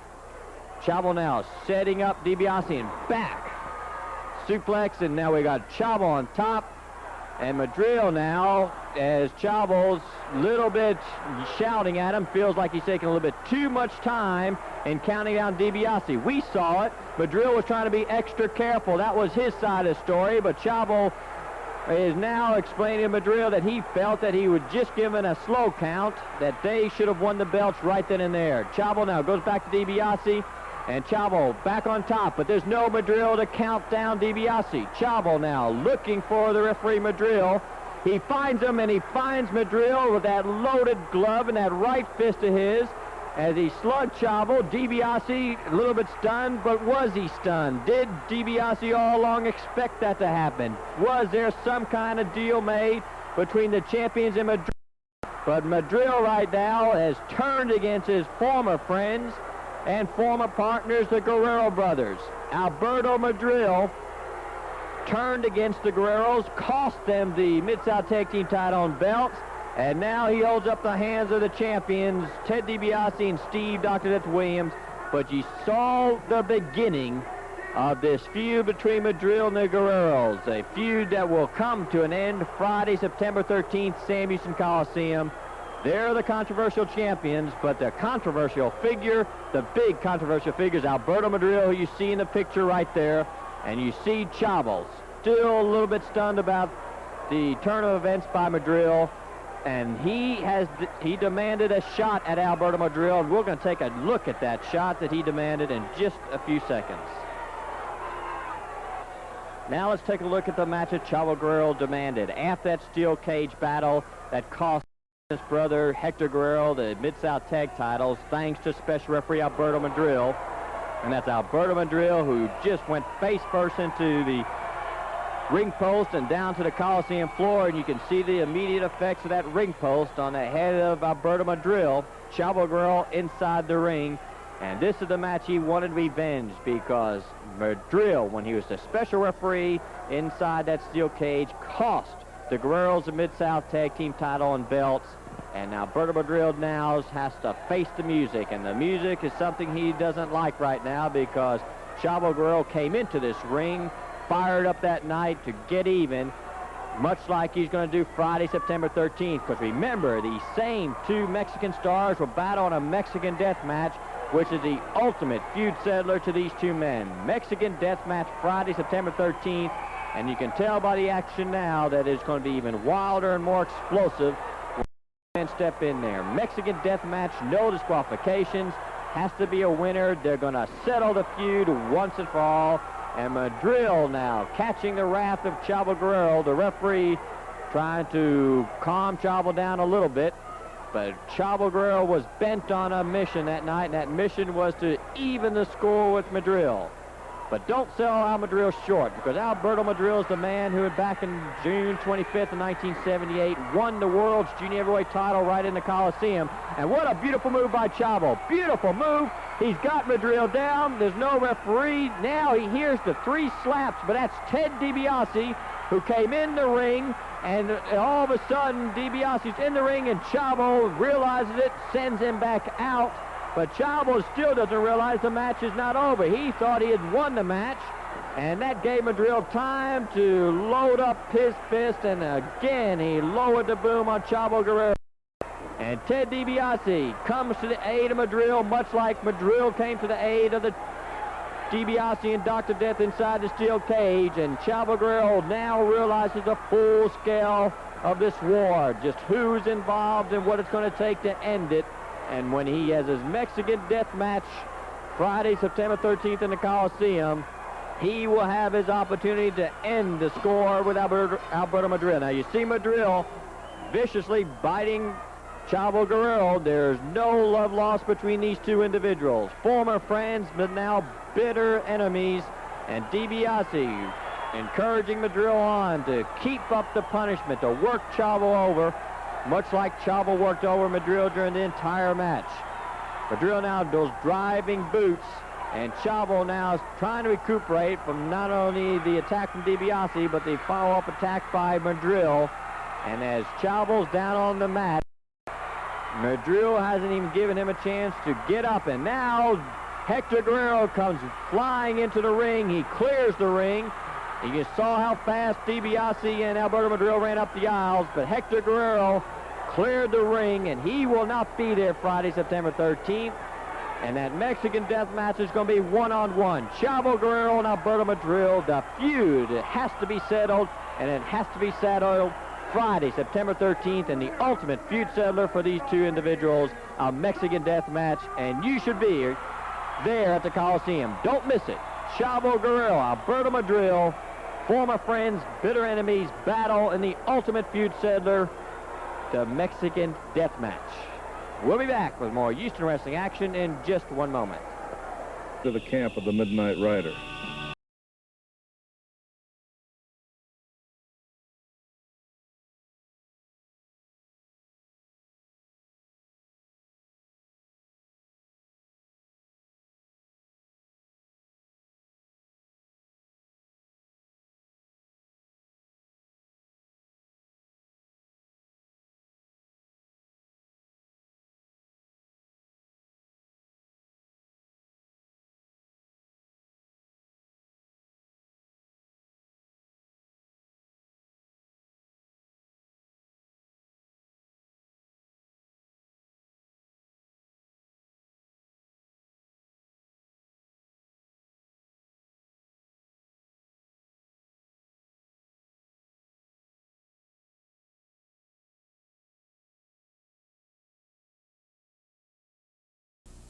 Chavo now setting up DiBiase and back. Suplex, and now we got Chavo on top. And Madril now, as Chavo's a little bit shouting at him, feels like he's taking a little bit too much time in counting down DiBiase. We saw it. Madril was trying to be extra careful. That was his side of the story, but Chavo is now explaining to Madril that he felt that he was just given a slow count, that they should have won the belts right then and there. Chavo now goes back to DiBiase. And Chavo back on top, but there's no Madril to count down DiBiase. Chavo now looking for the referee Madril. He finds him, and he finds Madril with that loaded glove and that right fist of his. As he slugged Chavo, DiBiase a little bit stunned, but was he stunned? Did DiBiase all along expect that to happen? Was there some kind of deal made between the champions and Madril? But Madril right now has turned against his former friends and former partners, the Guerrero brothers. Alberto Madril turned against the Guerreros, cost them the Mid-South Tag Team title and belts, and now he holds up the hands of the champions, Ted DiBiase and Steve Dr. Death Williams. But you saw the beginning of this feud between Madril and the Guerreros, a feud that will come to an end Friday, September 13th, Sam Houston Coliseum. They're the controversial champions, but the controversial figure, the big controversial figure is Alberto Madril, who you see in the picture right there. And you see Chavo still a little bit stunned about the turn of events by Madril. And he demanded a shot at Alberto Madril, and we're going to take a look at that shot that he demanded in just a few seconds. Now let's take a look at the match that Chavo Guerrero demanded. After that steel cage battle that cost his brother Hector Guerrero the Mid-South Tag titles, thanks to special referee Alberto Madril. And that's Alberto Madril, who just went face first into the ring post and down to the Coliseum floor, and you can see the immediate effects of that ring post on the head of Alberto Madril. Chavo Guerrero inside the ring, and this is the match he wanted to be avenged, because Madril, when he was the special referee inside that steel cage, cost the Guerreros the Mid-South Tag Team title and belts. And Alberto Madril now has to face the music, and the music is something he doesn't like right now, because Chavo Guerrero came into this ring fired up that night to get even, much like he's going to do Friday, September 13th. Because remember, the same two Mexican stars will battle in a Mexican death match, which is the ultimate feud settler to these two men. Mexican death match Friday, September 13th, and you can tell by the action now that it's going to be even wilder and more explosive when men step in there. Mexican death match, no disqualifications, has to be a winner. They're going to settle the feud once and for all. And Madril now catching the wrath of Chavo Guerrero, the referee, trying to calm Chavo down a little bit. But Chavo Guerrero was bent on a mission that night, and that mission was to even the score with Madril. But don't sell Al Madril short, because Alberto Madril is the man who, back in June 25th of 1978, won the world's junior heavyweight title right in the Coliseum. And what a beautiful move by Chavo. Beautiful move. He's got Madril down. There's no referee. Now he hears the three slaps, but that's Ted DiBiase, who came in the ring, and all of a sudden DiBiase's in the ring, and Chavo realizes it, sends him back out. But Chavo still doesn't realize the match is not over. He thought he had won the match, and that gave Madril time to load up his fist, and again he lowered the boom on Chavo Guerrero. And Ted DiBiase comes to the aid of Madril, much like Madril came to the aid of the DiBiase and Dr. Death inside the steel cage. And Chavo Guerrero now realizes the full scale of this war, just who's involved and what it's going to take to end it. And when he has his Mexican death match Friday, September 13th in the Coliseum, he will have his opportunity to end the score with Alberto Madril. Now you see Madril viciously biting Chavo Guerrero. There's no love lost between these two individuals. Former friends, but now bitter enemies. And DiBiase encouraging Madril on to keep up the punishment, to work Chavo over, much like Chavo worked over Madril during the entire match. Madril now does driving boots, and Chavo now is trying to recuperate from not only the attack from DiBiase, but the follow-up attack by Madril. And as Chavo's down on the mat, Madril hasn't even given him a chance to get up, and now Hector Guerrero comes flying into the ring. He clears the ring. You saw how fast DiBiase and Alberto Madril ran up the aisles, but Hector Guerrero cleared the ring, and he will not be there Friday, September 13th. And that Mexican death match is going to be one-on-one. Chavo Guerrero and Alberto Madril. The feud has to be settled, and it has to be settled Friday, September 13th, and the ultimate feud settler for these two individuals, a Mexican death match, and you should be there at the Coliseum. Don't miss it. Chavo Guerrero, Alberto Madril, former friends, bitter enemies, battle in the ultimate feud settler, the Mexican death match. We'll be back with more Houston wrestling action in just one moment. To the camp of the Midnight Rider.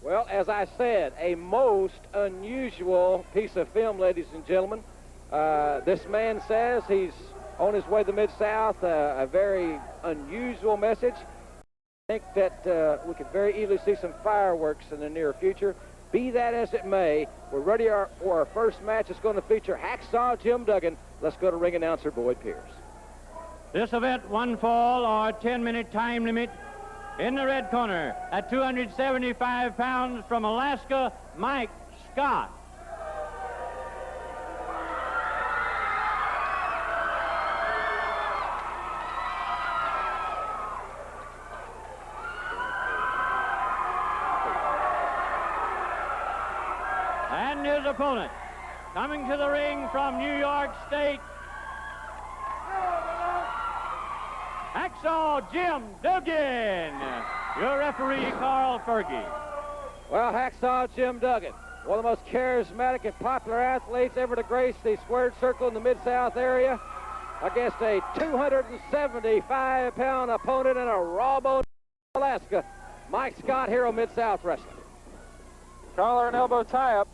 Well, as I said, a most unusual piece of film, ladies and gentlemen. This man says he's on his way to the Mid-South, a very unusual message. I think that we could very easily see some fireworks in the near future. Be that as it may, we're ready for our first match. It's going to feature Hacksaw Jim Duggan. Let's go to ring announcer Boyd Pierce. This event, one fall or 10-minute time limit. In the red corner, at 275 pounds from Alaska, Mike Scott. And his opponent, coming to the ring from New York State, Hacksaw Jim Duggan. Your referee, Karl Fergie. Well, Hacksaw Jim Duggan, one of the most charismatic and popular athletes ever to grace the squared circle in the Mid-South area, against a 275-pound opponent in a raw bone Alaska, Mike Scott, Hero Mid-South Wrestling. Collar and elbow tie-up.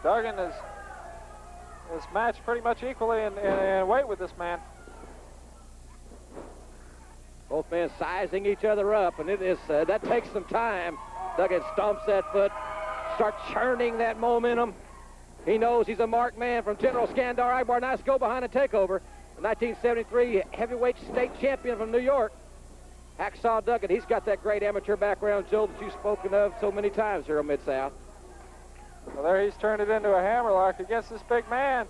Duggan is matched pretty much equally in weight with this man. Both men sizing each other up, and it is that takes some time. Duggan stomps that foot, starts churning that momentum. He knows he's a marked man from General Skandor Akbar. Nice go behind a takeover. The 1973 heavyweight state champion from New York, Hacksaw Duggan. He's got that great amateur background, Joe, that you've spoken of so many times here in Mid-South. Well, there he's turned it into a hammerlock against this big man.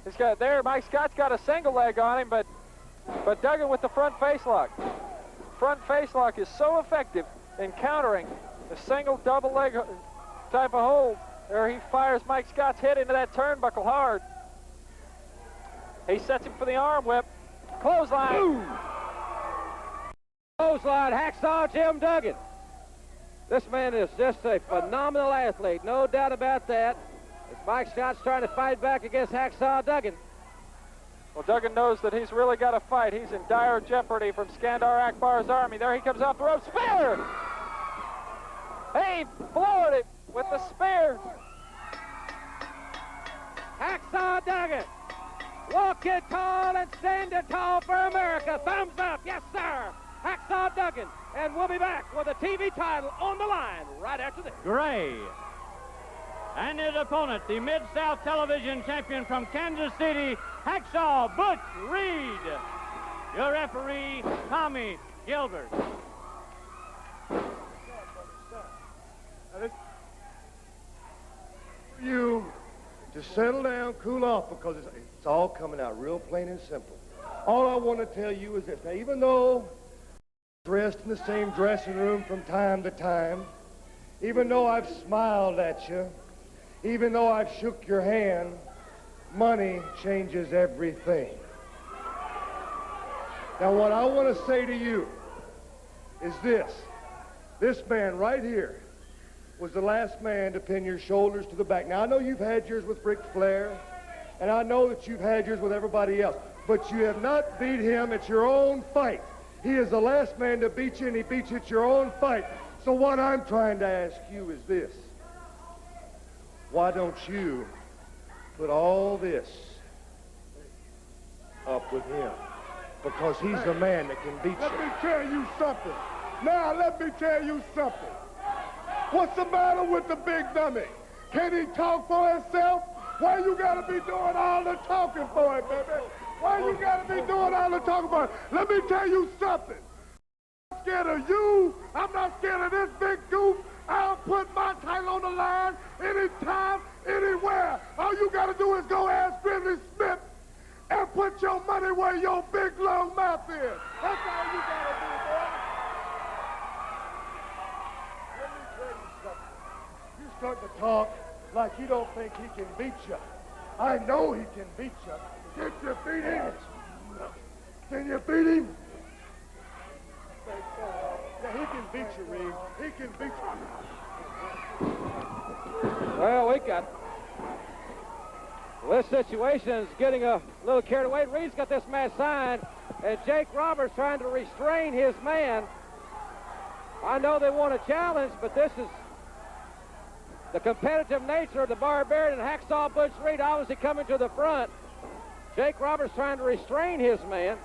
He's got there. Mike Scott's got a single leg on him, but Duggan with the front face lock. Front face lock is so effective in countering the single double leg type of hold. There he fires Mike Scott's head into that turnbuckle hard. He sets him for the arm whip. Clothesline. Ooh. Clothesline, Hacksaw Jim Duggan. This man is just a phenomenal athlete, no doubt about that. As Mike Scott's trying to fight back against Hacksaw Duggan. Well, Duggan knows that he's really got to fight. He's in dire jeopardy from Skandor Akbar's army. There he comes off the rope. Spear! He floored it with the spear. Hacksaw Duggan, walking tall and standing tall for America. Thumbs up, yes, sir. Hacksaw Duggan, and we'll be back with a TV title on the line right after this. Gray. And his opponent, the Mid-South Television champion from Kansas City, Hacksaw Butch Reed. Your referee, Tommy Gilbert. You to settle down, cool off, because it's all coming out real plain and simple. All I want to tell you is this. Now, even though dressed in the same dressing room from time to time, even though I've smiled at you, even though I've shook your hand, money changes everything. Now, what I want to say to you is this. This man right here was the last man to pin your shoulders to the back. Now, I know you've had yours with Ric Flair, and I know that you've had yours with everybody else, but you have not beat him at your own fight. He is the last man to beat you, and he beat you at your own fight. So what I'm trying to ask you is this. Why don't you put all this up with him? Because he's the man that can beat you. Let me tell you something. Now, let me tell you something. What's the matter with the big dummy? Can he talk for himself? Why you gotta be doing all the talking for it, baby? Why you gotta be doing all the talking for it? Let me tell you something. I'm not scared of you. I'm not scared of this big goof. I'll put my title on the line anytime, anywhere. All you gotta do is go ask Grizzly Smith and put your money where your big long mouth is. That's all you gotta do, boy. Let me tell you something. You start to talk like you don't think he can beat you. I know he can beat you. Did you beat him? Can you beat him? Yeah, he can beat you, Reed. He can beat you. Well, we got... Well, this situation is getting a little carried away. Reed's got this match signed, and Jake Roberts trying to restrain his man. I know they want a challenge, but this is the competitive nature of the Barbarian and Hacksaw Butch Reed obviously coming to the front. Jake Roberts trying to restrain his man.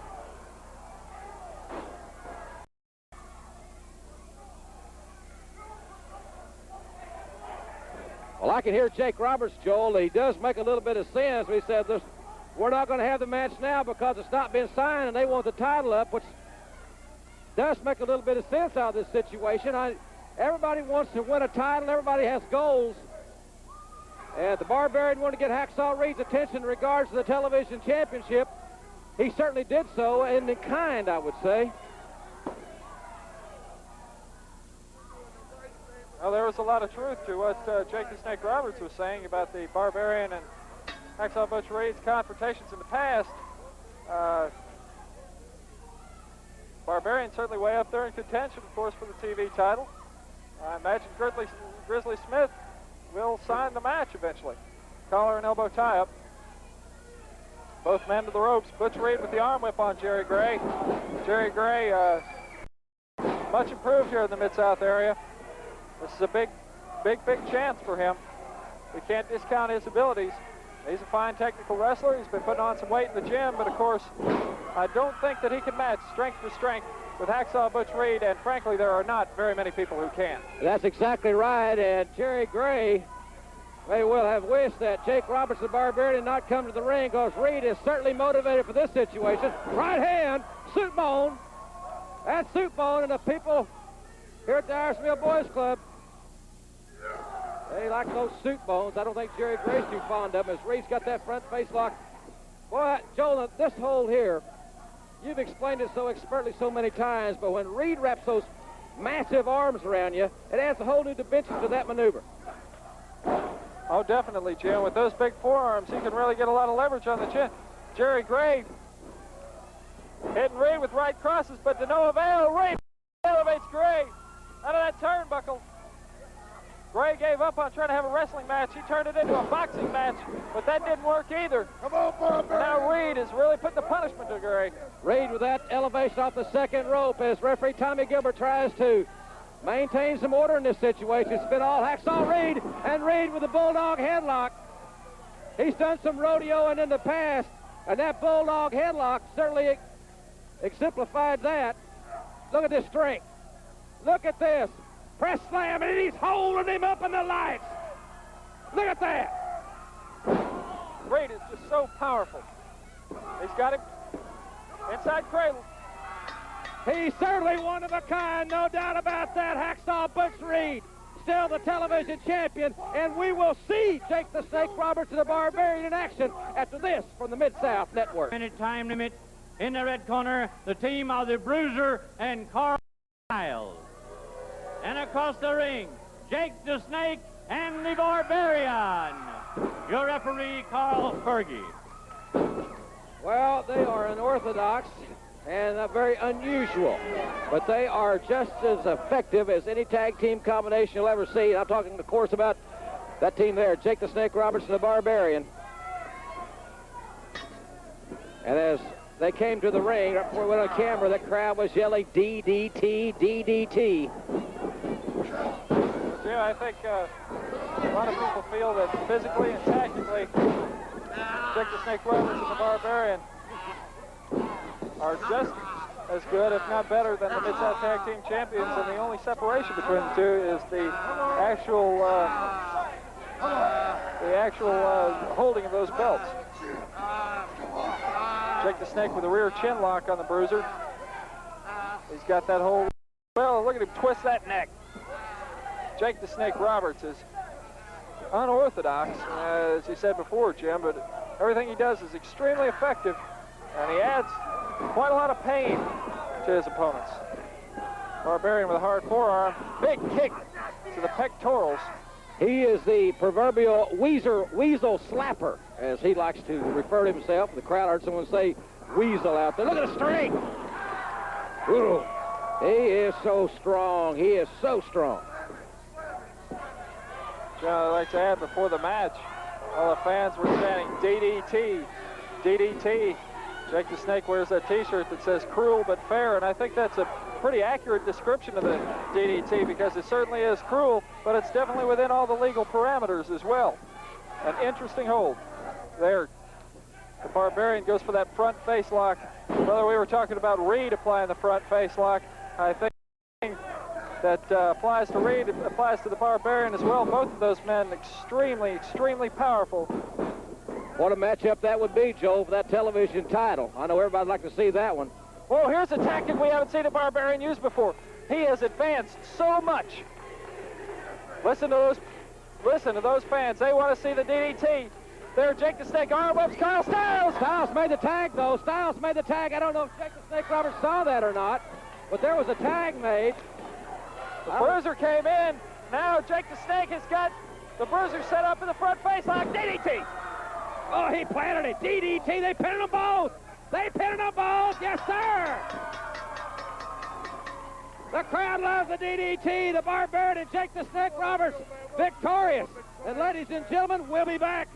Well, I can hear Jake Roberts, Joel. He does make a little bit of sense. He said, we're not going to have the match now because it's not been signed and they want the title up, which does make a little bit of sense out of this situation. Everybody wants to win a title. Everybody has goals. And the Barbarian wanted to get Hacksaw Reed's attention in regards to the television championship. He certainly did so, in kind, I would say. Well, there was a lot of truth to what Jake the Snake Roberts was saying about the Barbarian and Hacksaw Butch Reed's confrontations in the past. Barbarian certainly way up there in contention, of course, for the TV title. I imagine Grizzly Smith will sign the match eventually. Collar and elbow tie-up. Both men to the ropes. Butch Reed with the arm whip on Jerry Gray. Jerry Gray, much improved here in the Mid-South area. This is a big chance for him. We can't discount his abilities. He's a fine technical wrestler. He's been putting on some weight in the gym, but of course, I don't think that he can match strength for strength with Hacksaw Butch Reed, and frankly, there are not very many people who can. That's exactly right, and Jerry Gray may well have wished that Jake Roberts, the Barbarian, not come to the ring, because Reed is certainly motivated for this situation. Right hand, soup bone. That's soup bone, and the people here at the Irish Mill Boys Club, they like those soup bones. I don't think Jerry Gray's too fond of them, as Reed's got that front face lock. Boy, Joel, this hold here, you've explained it so expertly so many times, but when Reed wraps those massive arms around you, it adds a whole new dimension to that maneuver. Oh, definitely, Jim. With those big forearms, he can really get a lot of leverage on the chin. Jerry Gray hitting Reed with right crosses, but to no avail. Reed elevates Gray out of that turnbuckle. Gray gave up on trying to have a wrestling match. He turned it into a boxing match, but that didn't work either. Come on, Barbarian. Now Reed is really putting the punishment to Gray. Reed with that elevation off the second rope as referee Tommy Gilbert tries to maintain some order in this situation. It's been all Hacksaw Reed, and Reed with the Bulldog headlock. He's done some rodeoing in the past, and that Bulldog headlock certainly exemplified that. Look at this strength. Look at this. Press slam, and he's holding him up in the lights. Look at that. Reed is just so powerful. He's got him inside cradle. He's certainly one of a kind, no doubt about that. Hacksaw Butch Reed, still the television champion, and we will see Jake the Snake Roberts and the Barbarian in action after this from the Mid-South Network. Minute time limit. In the red corner, the team of the Bruiser and Karl. And across the ring, Jake the Snake and the Barbarian. Your referee, Karl Fergie. Well, they are unorthodox and very unusual, but they are just as effective as any tag team combination you'll ever see. I'm talking, of course, about that team there, Jake the Snake Roberts and the Barbarian. And as they came to the ring, right before we went on camera, the crowd was yelling DDT, DDT. Yeah, I think a lot of people feel that physically and tactically, Jake the Snake Roberts and the Barbarian are just as good, if not better, than the Mid-South Tag Team Champions, and the only separation between the two is the actual holding of those belts. Jake the Snake with a rear chin lock on the Bruiser. He's got that whole, well, look at him twist that neck. Jake the Snake Roberts is unorthodox, as you said before, Jim, but everything he does is extremely effective, and he adds quite a lot of pain to his opponents. Barbarian with a hard forearm, big kick to the pectorals. He is the proverbial weasel slapper, as he likes to refer to himself. The crowd heard someone say weasel out there. Look at the strength. Ooh. He is so strong. He is so strong. I'd like to add, before the match, all the fans were chanting DDT, DDT. Jake the Snake wears that T-shirt that says cruel but fair, and I think that's a pretty accurate description of the DDT because it certainly is cruel, but it's definitely within all the legal parameters as well. An interesting hold there. The Barbarian goes for that front face lock. Brother, we were talking about Reed applying the front face lock. I think that applies to Reed, applies to the Barbarian as well. Both of those men extremely, extremely powerful. What a matchup that would be, Joe, for that television title. I know everybody'd like to see that one. Well, here's a tactic we haven't seen a Barbarian use before. He has advanced so much. Listen to those fans. They want to see the DDT. There, Jake the Snake arm whips Karl Styles. Styles made the tag, though. Styles made the tag. I don't know if Jake the Snake Roberts saw that or not, but there was a tag made. The Bruiser came in. Now Jake the Snake has got the Bruiser set up in the front face lock. DDT. Oh, he planted it. DDT. They pinned them both. They pinned them both. Yes, sir. The crowd loves the DDT. The Barbarian and Jake the Snake Roberts victorious. And ladies and gentlemen, we'll be back.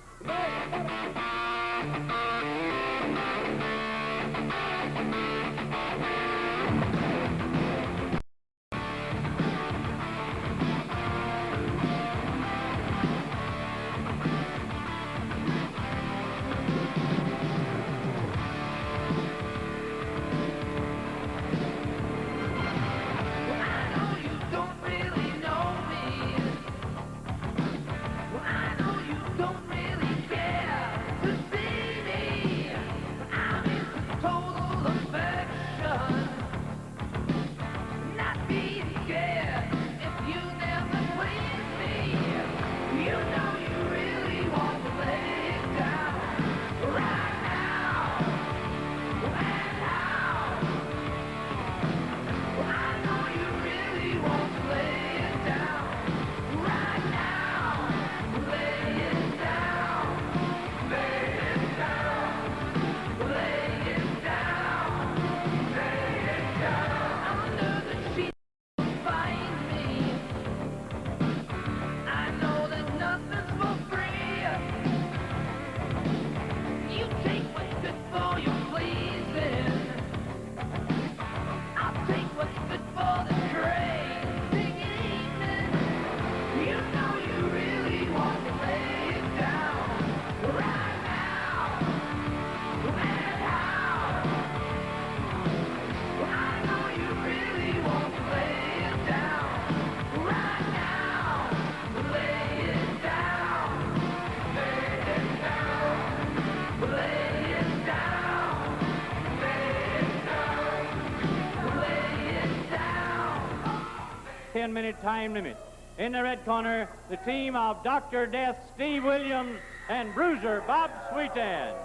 Minute time limit. In the red corner, the team of Dr. Death, Steve Williams, and Bruiser, Bob Sweetan.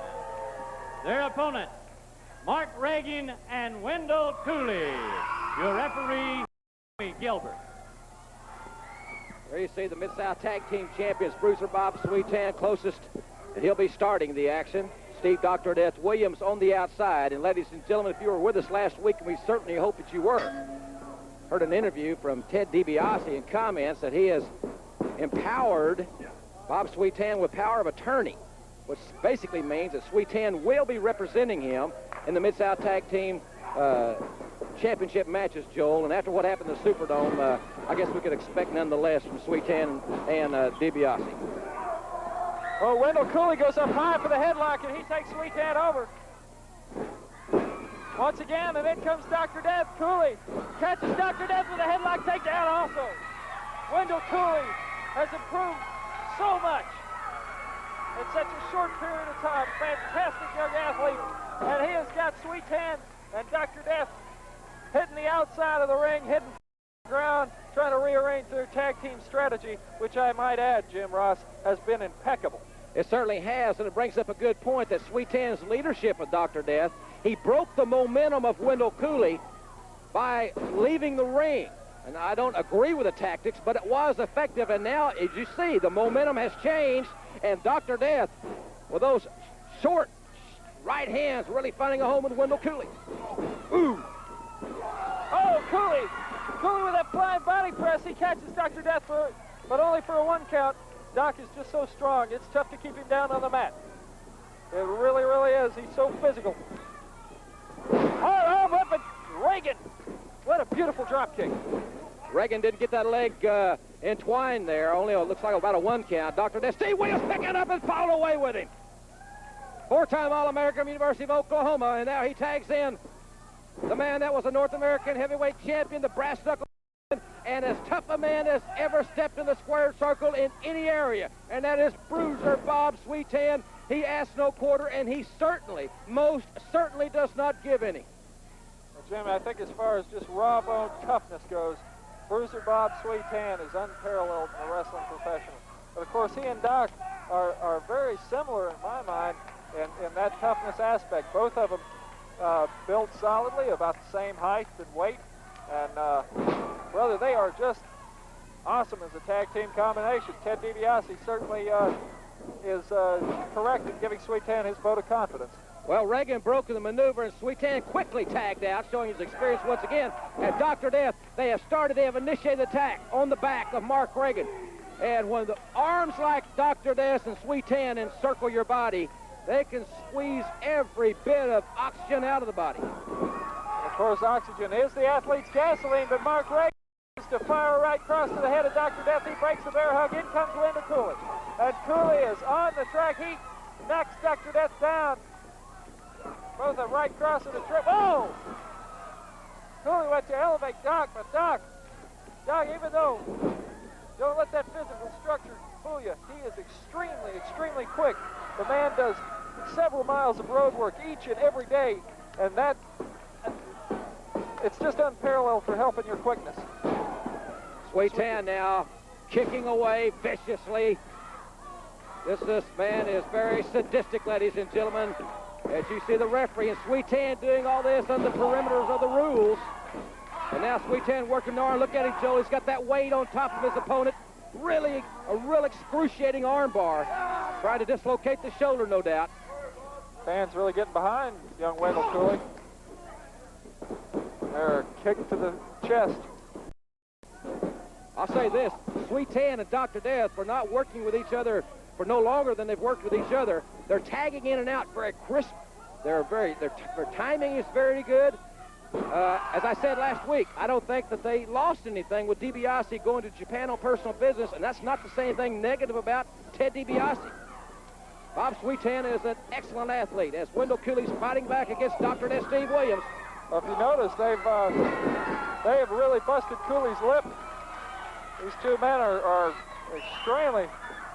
Their opponent, Mark Reagan and Wendell Cooley. Your referee, Gilbert. There you see the Mid-South Tag Team Champions, Bruiser Bob Sweetan, closest, and he'll be starting the action. Steve Dr. Death Williams on the outside. And ladies and gentlemen, if you were with us last week, and we certainly hope that you were, heard an interview from Ted DiBiase and comments that he has empowered Bob Sweetan with power of attorney, which basically means that Sweetan will be representing him in the Mid-South Tag Team Championship matches, Joel. And after what happened in the Superdome, I guess we could expect nonetheless from Sweetan and DiBiase. Well, Wendell Cooley goes up high for the headlock, and he takes Sweetan over. Once again, and in comes Dr. Death. Cooley catches Dr. Death with a headlock takedown also. Wendell Cooley has improved so much in such a short period of time. Fantastic young athlete. And he has got Sweetan and Dr. Death hitting the outside of the ring, hitting the ground, trying to rearrange their tag team strategy, which I might add, Jim Ross, has been impeccable. It certainly has, and it brings up a good point that Sweetan's leadership of Dr. Death, he broke the momentum of Wendell Cooley by leaving the ring. And I don't agree with the tactics, but it was effective. And now, as you see, the momentum has changed, and Dr. Death, with those short right hands, really finding a home with Wendell Cooley. Ooh. Oh, Cooley with that flying body press. He catches Dr. Death, but only for a 1 count. Doc is just so strong. It's tough to keep him down on the mat. It really, really is. He's so physical. drop kick. Reagan didn't get that leg entwined there. Only it looks like about a 1 count. Dr. Death, Steve Williams picking it up and fouled away with him. 4-time All-American from University of Oklahoma, and now he tags in the man that was a North American heavyweight champion, the brass knuckle, and as tough a man as ever stepped in the square circle in any area, and that is Bruiser Bob Sweetan. He asks no quarter, and he certainly, most certainly does not give any. Well, Jimmy, I think as far as just raw bone toughness goes, Bruiser Bob Sweetan is unparalleled in the wrestling profession. But of course, he and Doc are very similar in my mind in that toughness aspect. Both of them built solidly, about the same height and weight. And, brother, they are just awesome as a tag team combination. Ted DiBiase certainly is correct in giving Sweetan his vote of confidence. Well, Reagan broke the maneuver, and Sweetan quickly tagged out, showing his experience once again. At Dr. Death, they have initiated the attack on the back of Mark Reagan. And when the arms like Dr. Death and Sweetan encircle your body, they can squeeze every bit of oxygen out of the body. Of course, oxygen is the athlete's gasoline, but Mark Reagan is to fire right cross to the head of Dr. Death. He breaks the bear hug. In comes Wendell Cooley. And Cooley is on the track. He knocks Dr. Death down. Both a right cross and a trip. Oh! Cooley went to elevate Doc, but Doc, even though, don't let that physical structure fool you. He is extremely, extremely quick. The man does several miles of road work each and every day, and it's just unparalleled for helping your quickness. Sweetan now kicking away viciously. This man is very sadistic, ladies and gentlemen. As you see the referee and Sweetan doing all this on the perimeters of the rules. And now Sweetan working the arm. Look at him, Joe. He's got that weight on top of his opponent. Really, a real excruciating arm bar. Trying to dislocate the shoulder, no doubt. Fans really getting behind young Wendell Cooley. They're kicked to the chest. I'll say this, Sweetan and Dr. Death for not working with each other for no longer than they've worked with each other. They're tagging in and out very crisp. Their timing is very good. As I said last week, I don't think that they lost anything with DiBiase going to Japan on personal business, and that's not to say anything negative about Ted DiBiase. Bob Sweetan is an excellent athlete as Wendell Cooley's fighting back against Dr. Death Steve Williams. Well, if you notice, they have really busted Cooley's lip. These two men are extremely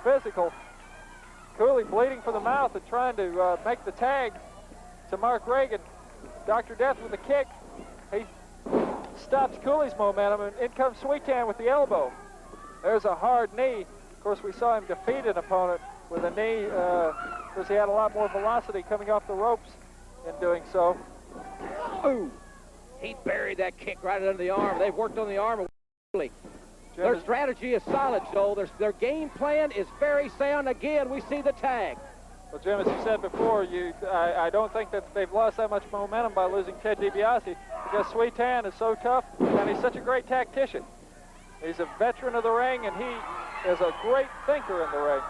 physical. Cooley bleeding from the mouth and trying to make the tag to Mark Reagan. Dr. Death with a kick. He stops Cooley's momentum, and in comes Sweetan with the elbow. There's a hard knee. Of course, we saw him defeat an opponent with a knee because he had a lot more velocity coming off the ropes in doing so. Ooh, he buried that kick right under the arm. They've worked on the arm of Cooley. Their strategy is solid, Joel. Their game plan is very sound. Again, we see the tag. Well, Jim, as you said before, I don't think that they've lost that much momentum by losing Ted DiBiase because Sweetan is so tough and he's such a great tactician. He's a veteran of the ring and he is a great thinker in the ring.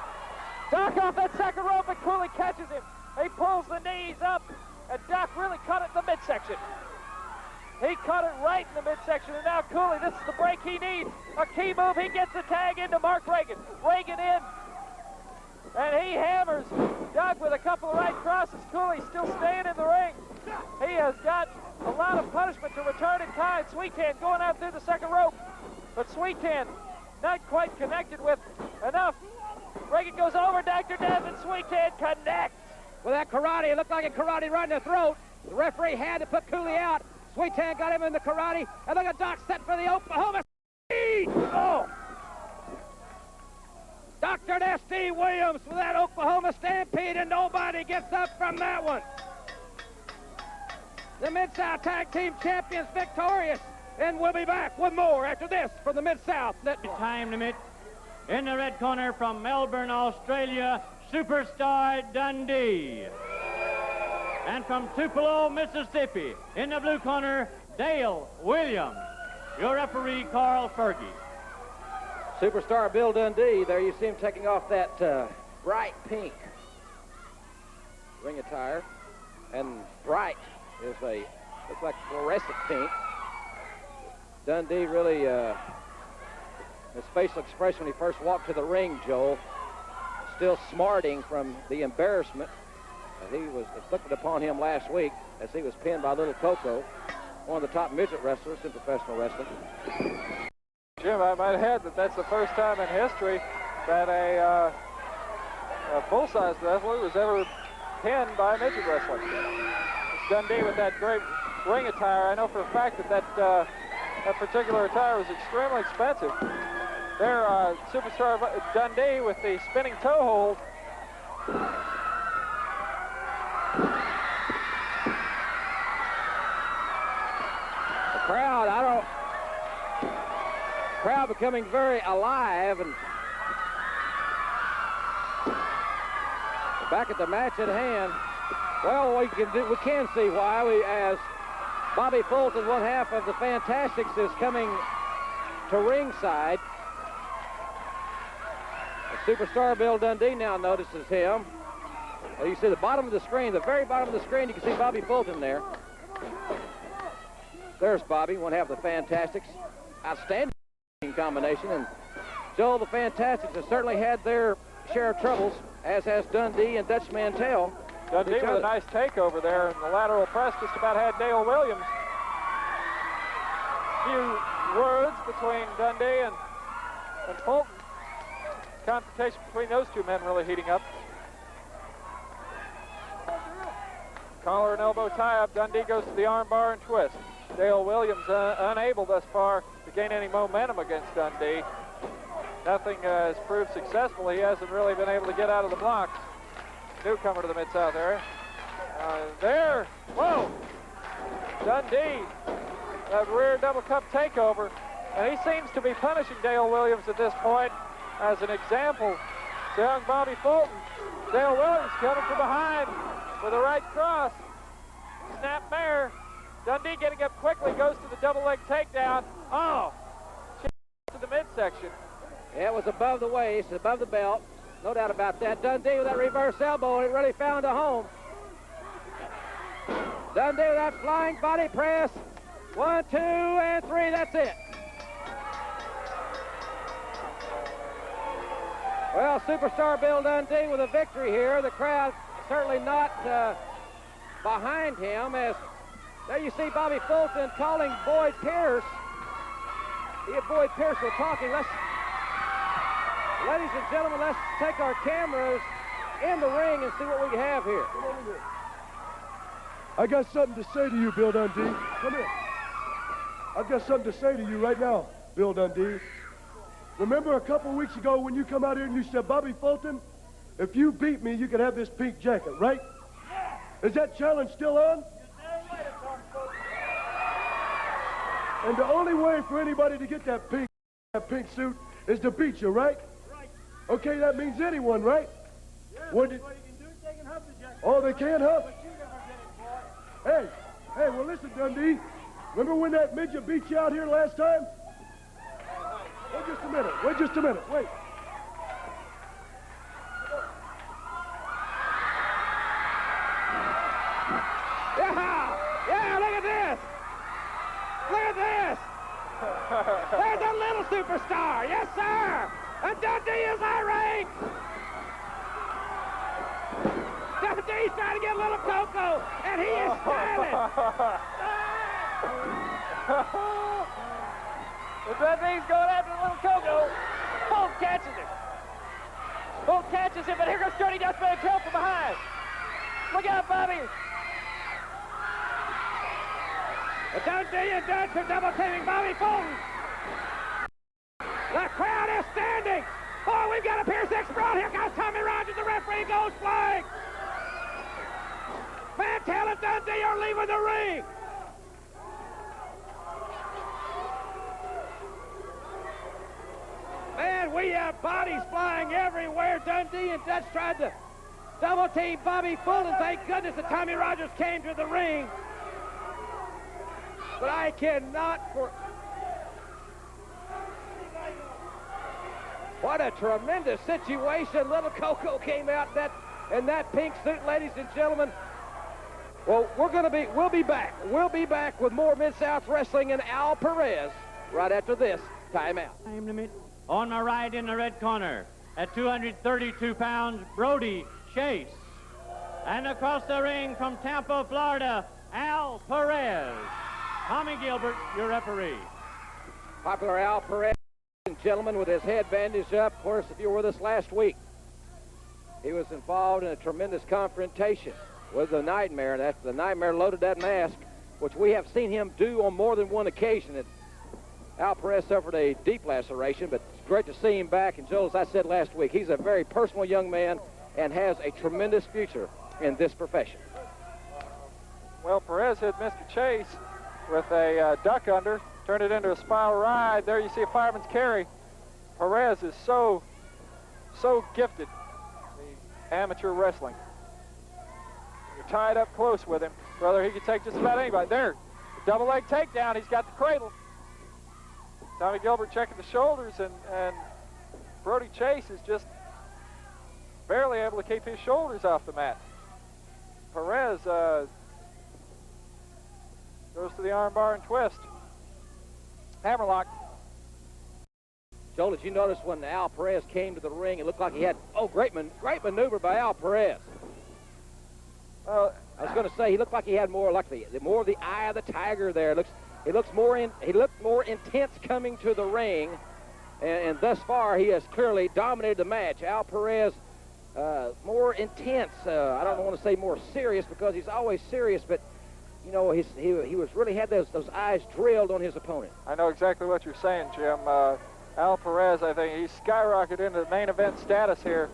Doc off that second rope and Cooley catches him. He pulls the knees up and Doc really cut it in the midsection. He cut it right in the midsection, and now Cooley, this is the break he needs. A key move, he gets the tag into Mark Reagan. Reagan in, and he hammers Doug with a couple of right crosses. Cooley still staying in the ring. He has got a lot of punishment to return in kind. Sweetan going out through the second rope, but Sweetan not quite connected with enough. Reagan goes over Dr. Death, and Sweetan connects. With that karate, it looked like a karate right in the throat. The referee had to put Cooley out. Sweetan got him in the karate, and look at Doc set for the Oklahoma. Oh! Dr. Death Steve Williams with that Oklahoma Stampede, and nobody gets up from that one. The Mid-South Tag Team Champions victorious, and we'll be back with more after this from the Mid-South Network. Time limit. In the red corner from Melbourne, Australia, Superstar Dundee. And from Tupelo, Mississippi, in the blue corner, Dale Williams. Your referee, Karl Fergie. Superstar Bill Dundee, there you see him taking off that bright pink ring attire. And bright is looks like fluorescent pink. Dundee really, his facial expression when he first walked to the ring, Joel, still smarting from the embarrassment that he was inflicted upon him last week as he was pinned by Little Coco, one of the top midget wrestlers in professional wrestling. Jim, I might add that that's the first time in history that a full-size wrestler was ever pinned by a midget wrestler. It's Dundee with that great ring attire. I know for a fact that that particular attire was extremely expensive. There, Superstar Dundee with the spinning toe hold. The crowd becoming very alive, and back at the match at hand. Well, we can see why, as Bobby Fulton, one half of the Fantastics, is coming to ringside. Superstar Bill Dundee now notices him. Well, you see the bottom of the screen, the very bottom of the screen, you can see Bobby Fulton there. There's Bobby, one half of the Fantastics. Outstanding combination. And Joel, the Fantastics have certainly had their share of troubles, as has Dundee and Dutch Mantell. Dundee with a nice takeover there, and the lateral press just about had Dale Williams. A few words between Dundee and Fulton. Confrontation between those two men really heating up. Collar and elbow tie-up. Dundee goes to the arm bar and twist. Dale Williams unable thus far to gain any momentum against Dundee. Nothing has proved successful. He hasn't really been able to get out of the blocks. Newcomer to the Mid-South area. There, whoa! Dundee, that rear double cup takeover. And he seems to be punishing Dale Williams at this point as an example to young Bobby Fulton. Dale Williams coming from behind with a right cross. Snap mare. Dundee getting up quickly, goes to the double leg takedown. Oh, to the midsection. Yeah, it was above the waist, above the belt. No doubt about that. Dundee with that reverse elbow, and it really found a home. Dundee with that flying body press. 1, 2, and 3, that's it. Well, Superstar Bill Dundee with a victory here. The crowd certainly not behind him, as there you see Bobby Fulton calling Boyd Pierce. He and Boyd Pierce were talking. Ladies and gentlemen, let's take our cameras in the ring and see what we have here. I got something to say to you, Bill Dundee. Come here. I've got something to say to you right now, Bill Dundee. Remember a couple weeks ago when you come out here and you said, Bobby Fulton, if you beat me, you can have this pink jacket, right? Is that challenge still on? And the only way for anybody to get that pink suit is to beat you, right? Right. Okay, that means anyone, right? Yeah, what you can do is they can huff the jacket. Oh, they can't huff? But you never did it, boy. Hey, well, listen, Dundee. Remember when that midget beat you out here last time? Wait just a minute. Wait. Yeah, look at this. There's a little superstar. Yes, sir. And Dundee is irate. Dundee's trying to get Little Coco, and he is styling. Dundee's going after Little Coco. Fulton catches him. But here goes Dirty Dutch Mantell from behind. Look out, Bobby. Dundee and Dutch are double-teaming Bobby Fulton. The crowd is standing. Oh, we've got a Pierce X brawl. Here comes Tommy Rogers. The referee goes flying. Mantell and Dundee are leaving the ring. Man, we have bodies flying everywhere. Dundee and Dutch tried to double-team Bobby Fulton. Thank goodness that Tommy Rogers came to the ring. But I cannot What a tremendous situation. Little Coco came out in that pink suit, ladies and gentlemen. Well, we'll be back. We'll be back with more Mid-South Wrestling and Al Perez right after this timeout. Time limit. On my right in the red corner, at 232 pounds, Brody Chase. And across the ring from Tampa, Florida, Al Perez. Tommy Gilbert, your referee. Popular Al Perez, gentlemen, with his head bandaged up. Of course, if you were with us last week, he was involved in a tremendous confrontation with the Nightmare. That's the Nightmare loaded that mask, which we have seen him do on more than one occasion. Al Perez suffered a deep laceration, but it's great to see him back. And Joel, as I said last week, he's a very personal young man and has a tremendous future in this profession. Well, Perez hit Mr. Chase with a duck under, turned it into a spiral ride. There you see a fireman's carry. Perez is so gifted, the amateur wrestling. You're tied up close with him. Brother, he can take just about anybody. There, double leg takedown. He's got the cradle. Tommy Gilbert checking the shoulders, and Brody Chase is just barely able to keep his shoulders off the mat. Perez goes to the armbar and twist. Hammerlock. Joel, did you notice when Al Perez came to the ring, it looked like he had, great maneuver by Al Perez. I was going to say he looked like he had more like more of the eye of the tiger there. He looked more intense coming to the ring, and thus far he has clearly dominated the match. Al Perez more intense. I don't want to say more serious because he's always serious, but you know he was really had those eyes drilled on his opponent. I know exactly what you're saying, Jim. Al Perez, I think he's skyrocketed into main event status here,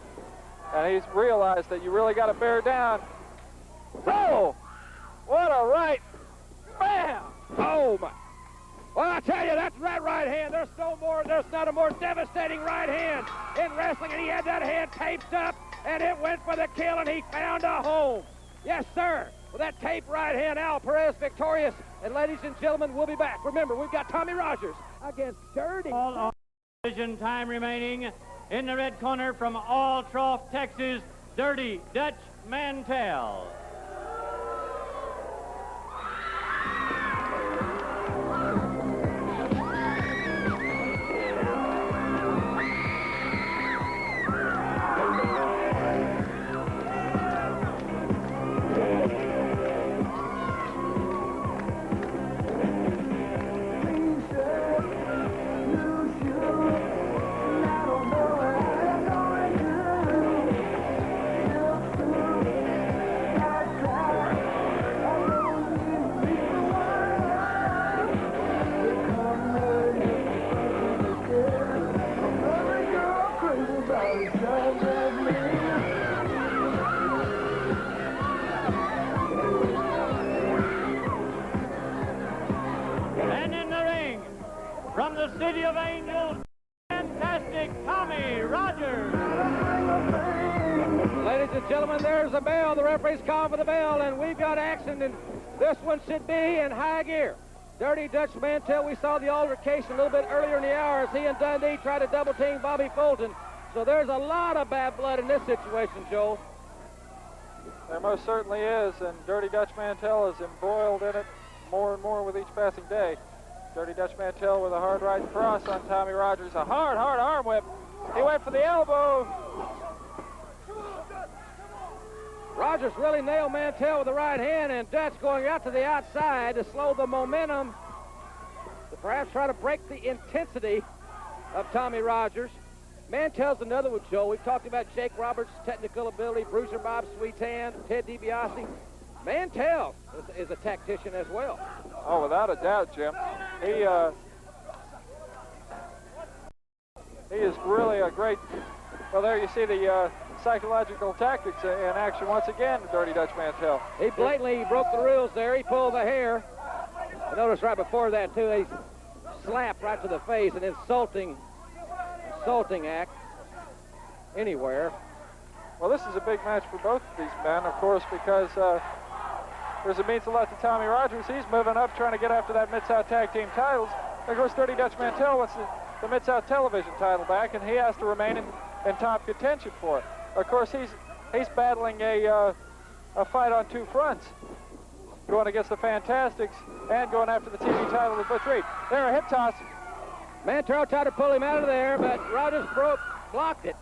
and he's realized that you really got to bear down. Oh, what a right! Bam! Oh my! Well, I tell you, that's that right hand. There's not a more devastating right hand in wrestling, and he had that hand taped up, and it went for the kill, and he found a home. Yes, sir. With that taped right hand, Al Perez victorious. And ladies and gentlemen, we'll be back. Remember, we've got Tommy Rogers against Dirty. All on division time remaining. In the red corner from Altroff, Texas, Dirty Dutch Mantell. And in the ring, from the City of Angels, fantastic Tommy Rogers. Ladies and gentlemen, there's a bell. The referee's calling for the bell, and we've got action, and this one should be in high gear. Dirty Dutch Mantell, we saw the altercation a little bit earlier in the hour as he and Dundee tried to double-team Bobby Fulton. So there's a lot of bad blood in this situation, Joel. There most certainly is, and Dirty Dutch Mantell is embroiled in it more and more with each passing day. Dirty Dutch Mantell with a hard right cross on Tommy Rogers. A hard arm whip. He went for the elbow. Rogers really nailed Mantell with the right hand, and Dutch going out to the outside to slow the momentum, to perhaps try to break the intensity of Tommy Rogers. Mantell's another one, Joe. We've talked about Jake Roberts' technical ability, Bruiser Bob Sweetan, Ted DiBiase. Mantell is a tactician as well. Oh, without a doubt, Jim. He is really a great... Well, there you see the psychological tactics in action once again, Dirty Dutch Mantell. He blatantly broke the rules there. He pulled the hair. I noticed right before that, too, he slapped right to the face, an insulting act anywhere. Well, this is a big match for both of these men, of course, because it means a lot to Tommy Rogers. He's moving up, trying to get after that Mid-South Tag Team titles. Of course, Dirty Dutch Mantell wants the Mid-South Television title back, and he has to remain in top contention for it. Of course, he's battling a fight on two fronts, going against the Fantastics and going after the TV title with Butch Reed. There, a hip toss. Mantell tried to pull him out of there, but Rogers blocked it.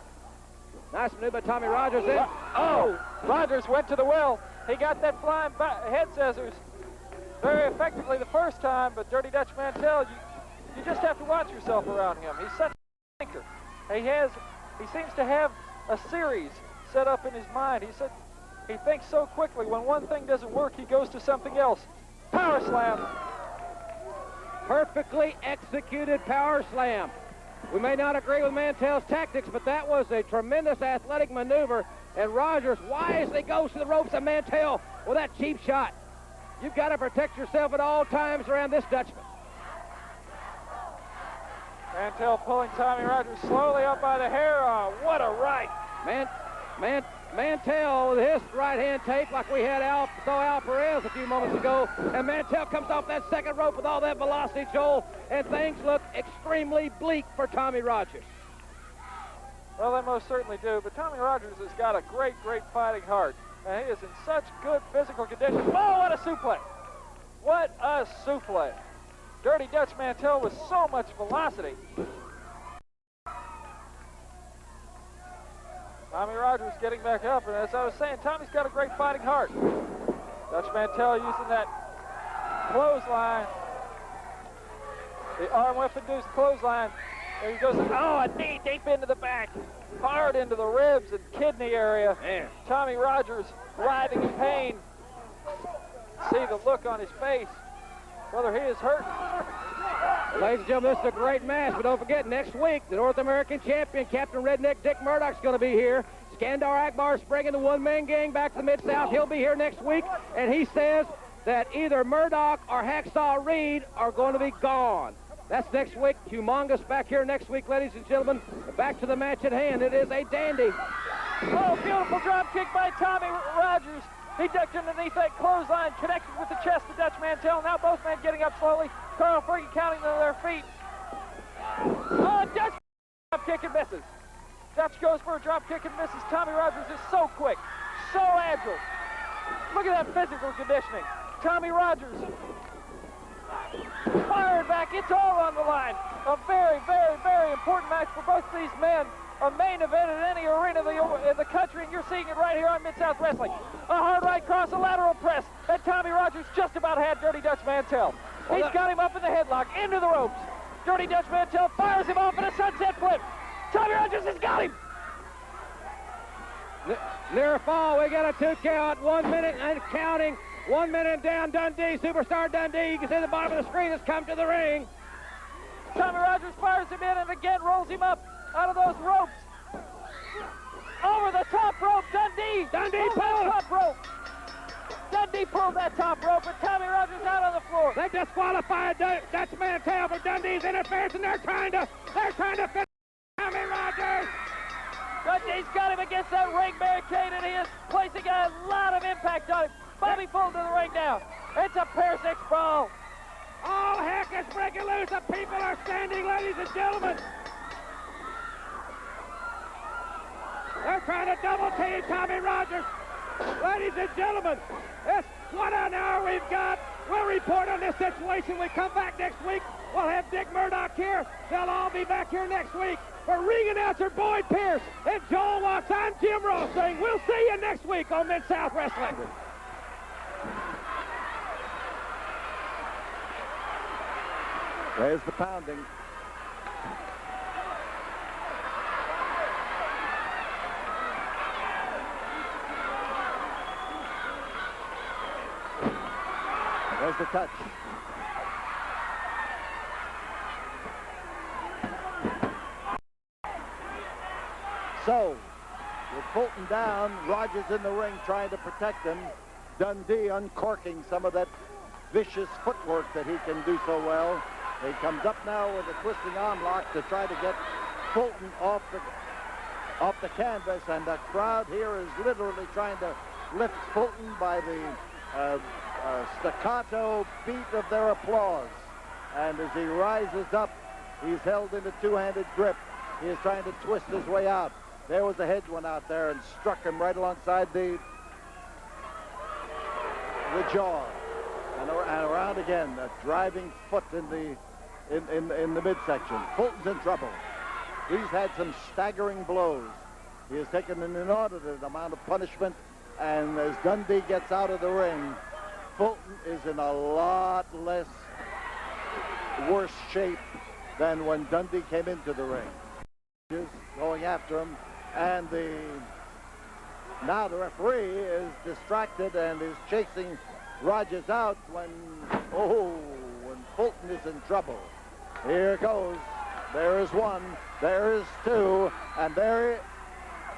Nice maneuver by Tommy Rogers then. Oh! Rogers went to the well. He got that flying head scissors very effectively the first time, but Dirty Dutch Mantell, you just have to watch yourself around him. He's such a thinker. He seems to have a series set up in his mind. He thinks so quickly. When one thing doesn't work, he goes to something else. Power slam. Perfectly executed power slam. We may not agree with Mantell's tactics, but that was a tremendous athletic maneuver, and Rogers wisely goes to the ropes of Mantell with that cheap shot. You've got to protect yourself at all times around this Dutchman. Mantell pulling Tommy Rogers slowly up by the hair. What a right. Mantell with his right hand tape like we had Al Perez a few moments ago, and Mantell comes off that second rope with all that velocity, Joel, and things look extremely bleak for Tommy Rogers. Well, they most certainly do, but Tommy Rogers has got a great, great fighting heart, and he is in such good physical condition. Oh, what a suplex! What a suplex! Dirty Dutch Mantell with so much velocity. Tommy Rogers getting back up, and as I was saying, Tommy's got a great fighting heart. Dutch Mantell using that clothesline, the arm whip-induced clothesline. There he goes, a knee deep into the back, hard into the ribs and kidney area. Man. Tommy Rogers writhing in pain. See the look on his face, whether he is hurt. Ladies and gentlemen, this is a great match, but don't forget, next week, the North American champion, Captain Redneck Dick Murdoch's going to be here. Skandor Akbar is bringing the one-man gang back to the Mid-South. He'll be here next week, and he says that either Murdoch or Hacksaw Reed are going to be gone. That's next week. Humongous back here next week, ladies and gentlemen. Back to the match at hand. It is a dandy. Oh, beautiful drop kick by Tommy Rogers. He ducked underneath that clothesline, connected with the chest of Dutch Mantell. Now both men getting up slowly. Karl Fergie counting to their feet. Oh, Dutch drop kick and misses. Dutch goes for a drop kick and misses. Tommy Rogers is so quick, so agile. Look at that physical conditioning. Tommy Rogers fired back. It's all on the line. A very, very, very important match for both these men. A main event in any arena in the country, and you're seeing it right here on Mid-South Wrestling. A hard right cross, a lateral press, and Tommy Rogers just about had Dirty Dutch Mantell. He's got him up in the headlock, into the ropes. Dirty Dutch Mantell fires him off in a sunset flip. Tommy Rogers has got him. Near a fall, we got a 2 count, 1 minute and counting. 1 minute down, Dundee, Superstar Dundee. You can see the bottom of the screen has come to the ring. Tommy Rogers fires him in and again rolls him up out of those ropes. Over the top rope, Dundee pulled that top rope. Dundee pulled that top rope, and Tommy Rogers out on the floor. They disqualified Dutch Mantell for Dundee's interference, and they're trying to finish Tommy Rogers. Dundee's got him against that ring barricade, and he is placing a lot of impact on him. Bobby pulled to the ring now. It's a pair 6 brawl. All heck is breaking loose. The people are standing, ladies and gentlemen. They're trying to double team Tommy Rogers. Ladies and gentlemen, what an hour we've got. We'll report on this situation. We come back next week. We'll have Dick Murdoch here. They'll all be back here next week. For ring announcer Boyd Pierce and Joel Watts, I'm Jim Ross saying we'll see you next week on Mid-South Wrestling. There's the pounding. There's the touch. So, with Fulton down, Rogers in the ring trying to protect him. Dundee uncorking some of that vicious footwork that he can do so well. He comes up now with a twisting arm lock to try to get Fulton off the canvas, and the crowd here is literally trying to lift Fulton by the staccato beat of their applause. And as he rises up, he's held in a two-handed grip. He is trying to twist his way out. There was a hedge one out there and struck him right alongside the jaw. And around again, a driving foot in the in the midsection. Fulton's in trouble. He's had some staggering blows. He has taken an inordinate amount of punishment, and as Dundee gets out of the ring, Fulton is in a lot less worse shape than when Dundee came into the ring. Going after him, and now the referee is distracted and is chasing Rogers out when Fulton is in trouble. Here it goes. There is one, there is two, and there is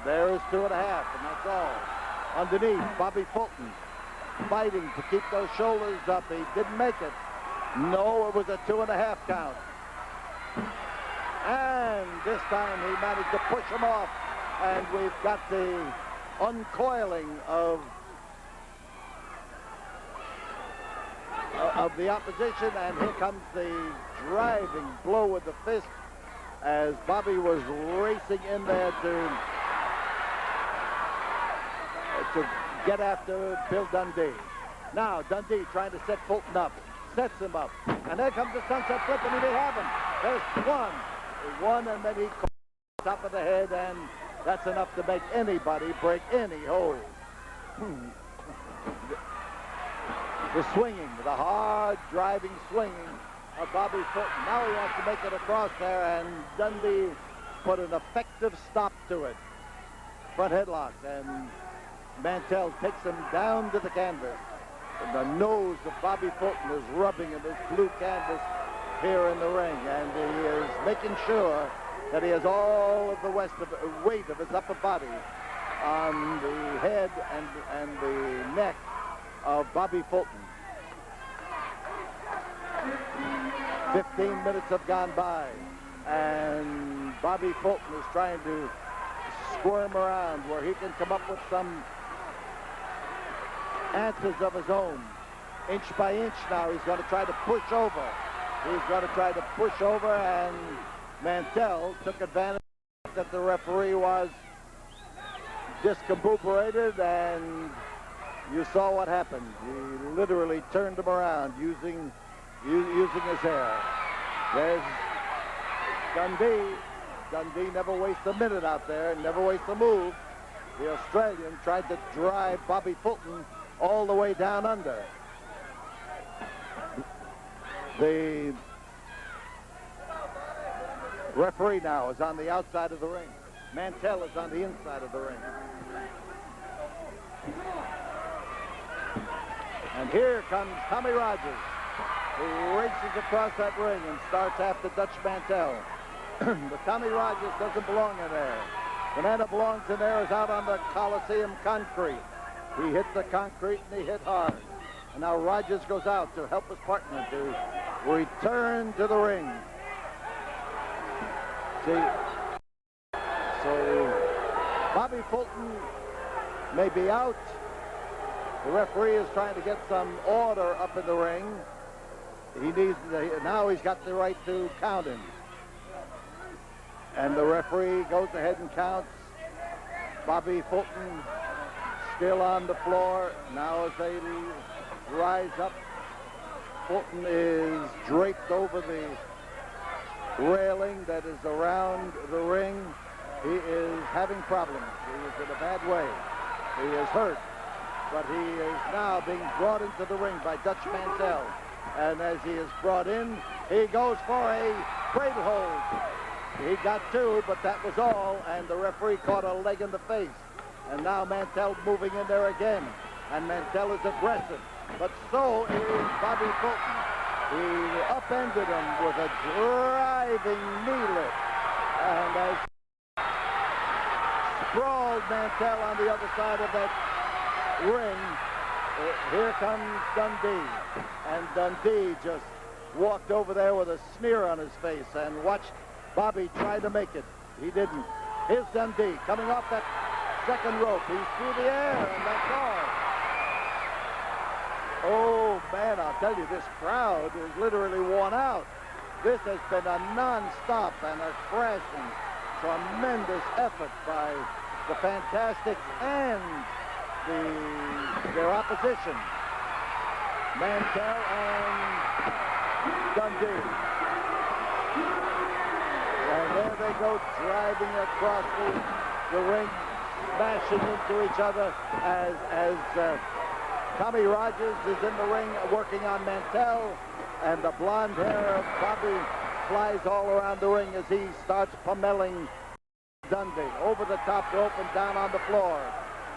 2.5, and that's all. Underneath, Bobby Fulton fighting to keep those shoulders up. He didn't make it. No, it was a 2.5 count. And this time he managed to push him off, and we've got the uncoiling of the opposition, and here comes the driving blow with the fist as Bobby was racing in there to get after Bill Dundee. Now Dundee trying to set Fulton up, sets him up, and there comes the sunset flip, and he may have him. There's one, and then he caught the top of the head, and that's enough to make anybody break any hold. The swinging, the hard driving swinging of Bobby Fulton. Now he wants to make it across there, and Dundee put an effective stop to it. Front headlock, and Mantell takes him down to the canvas. And the nose of Bobby Fulton is rubbing in this blue canvas here in the ring, and he is making sure that he has all of the weight of his upper body on the head and the neck of Bobby Fulton. 15 minutes have gone by, and Bobby Fulton is trying to squirm around where he can come up with some answers of his own. Inch by inch now, he's going to try to push over. And Mantell took advantage that the referee was discombobulated, and you saw what happened. He literally turned him around using his hair. There's Dundee. Dundee never wastes a minute out there, never wastes a move. The Australian tried to drive Bobby Fulton all the way down under. The referee now is on the outside of the ring. Mantell is on the inside of the ring. And here comes Tommy Rogers, who races across that ring and starts after Dutch Mantell. But Tommy Rogers doesn't belong in there. The man that belongs in there is out on the Coliseum concrete. He hit the concrete, and he hit hard. And now Rogers goes out to help his partner to return to the ring. See, so Bobby Fulton may be out. The referee is trying to get some order up in the ring. Now he's got the right to count him. And the referee goes ahead and counts. Bobby Fulton still on the floor. Now as they rise up, Fulton is draped over the railing that is around the ring. He is having problems. He is in a bad way. He is hurt, but he is now being brought into the ring by Dutch Mantell. And as he is brought in, he goes for a cradle hold. He got two, but that was all, and the referee caught a leg in the face. And now Mantell moving in there again, and Mantell is aggressive, but so is Bobby Fulton. He upended him with a driving knee lift, and as sprawled Mantell on the other side of that ring, here comes Dundee, and Dundee just walked over there with a sneer on his face and watched Bobby try to make it. He didn't. Here's Dundee coming off that second rope. He's through the air, and that's all. Oh, man, I'll tell you, this crowd is literally worn out. This has been a non-stop and a crashing, tremendous effort by the Fantastics and their opposition, Mantell and Dundee. they go driving across the ring, smashing into each other as Tommy Rogers is in the ring working on Mantell, and the blonde hair of Bobby flies all around the ring as he starts pummeling Dundee. Over the top rope and down on the floor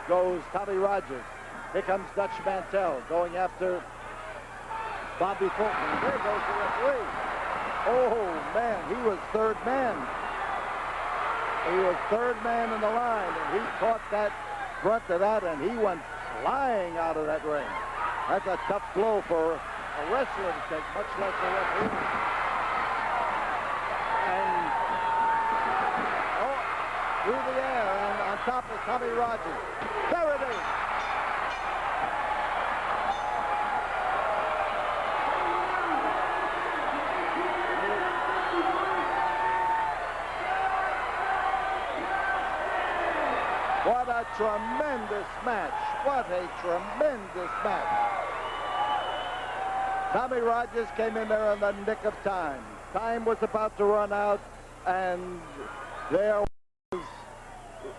goes Tommy Rogers. Here comes Dutch Mantell going after Bobby Fulton. There goes the referee. Oh, man, he was third man. He was third man in the line, and he caught that brunt of that, and he went flying out of that ring. That's a tough blow for a wrestler to take, much less a referee. And through the air, and on top of Tommy Rogers. There it is. What a tremendous match. What a tremendous match. Tommy Rogers came in there in the nick of time. Time was about to run out, and there was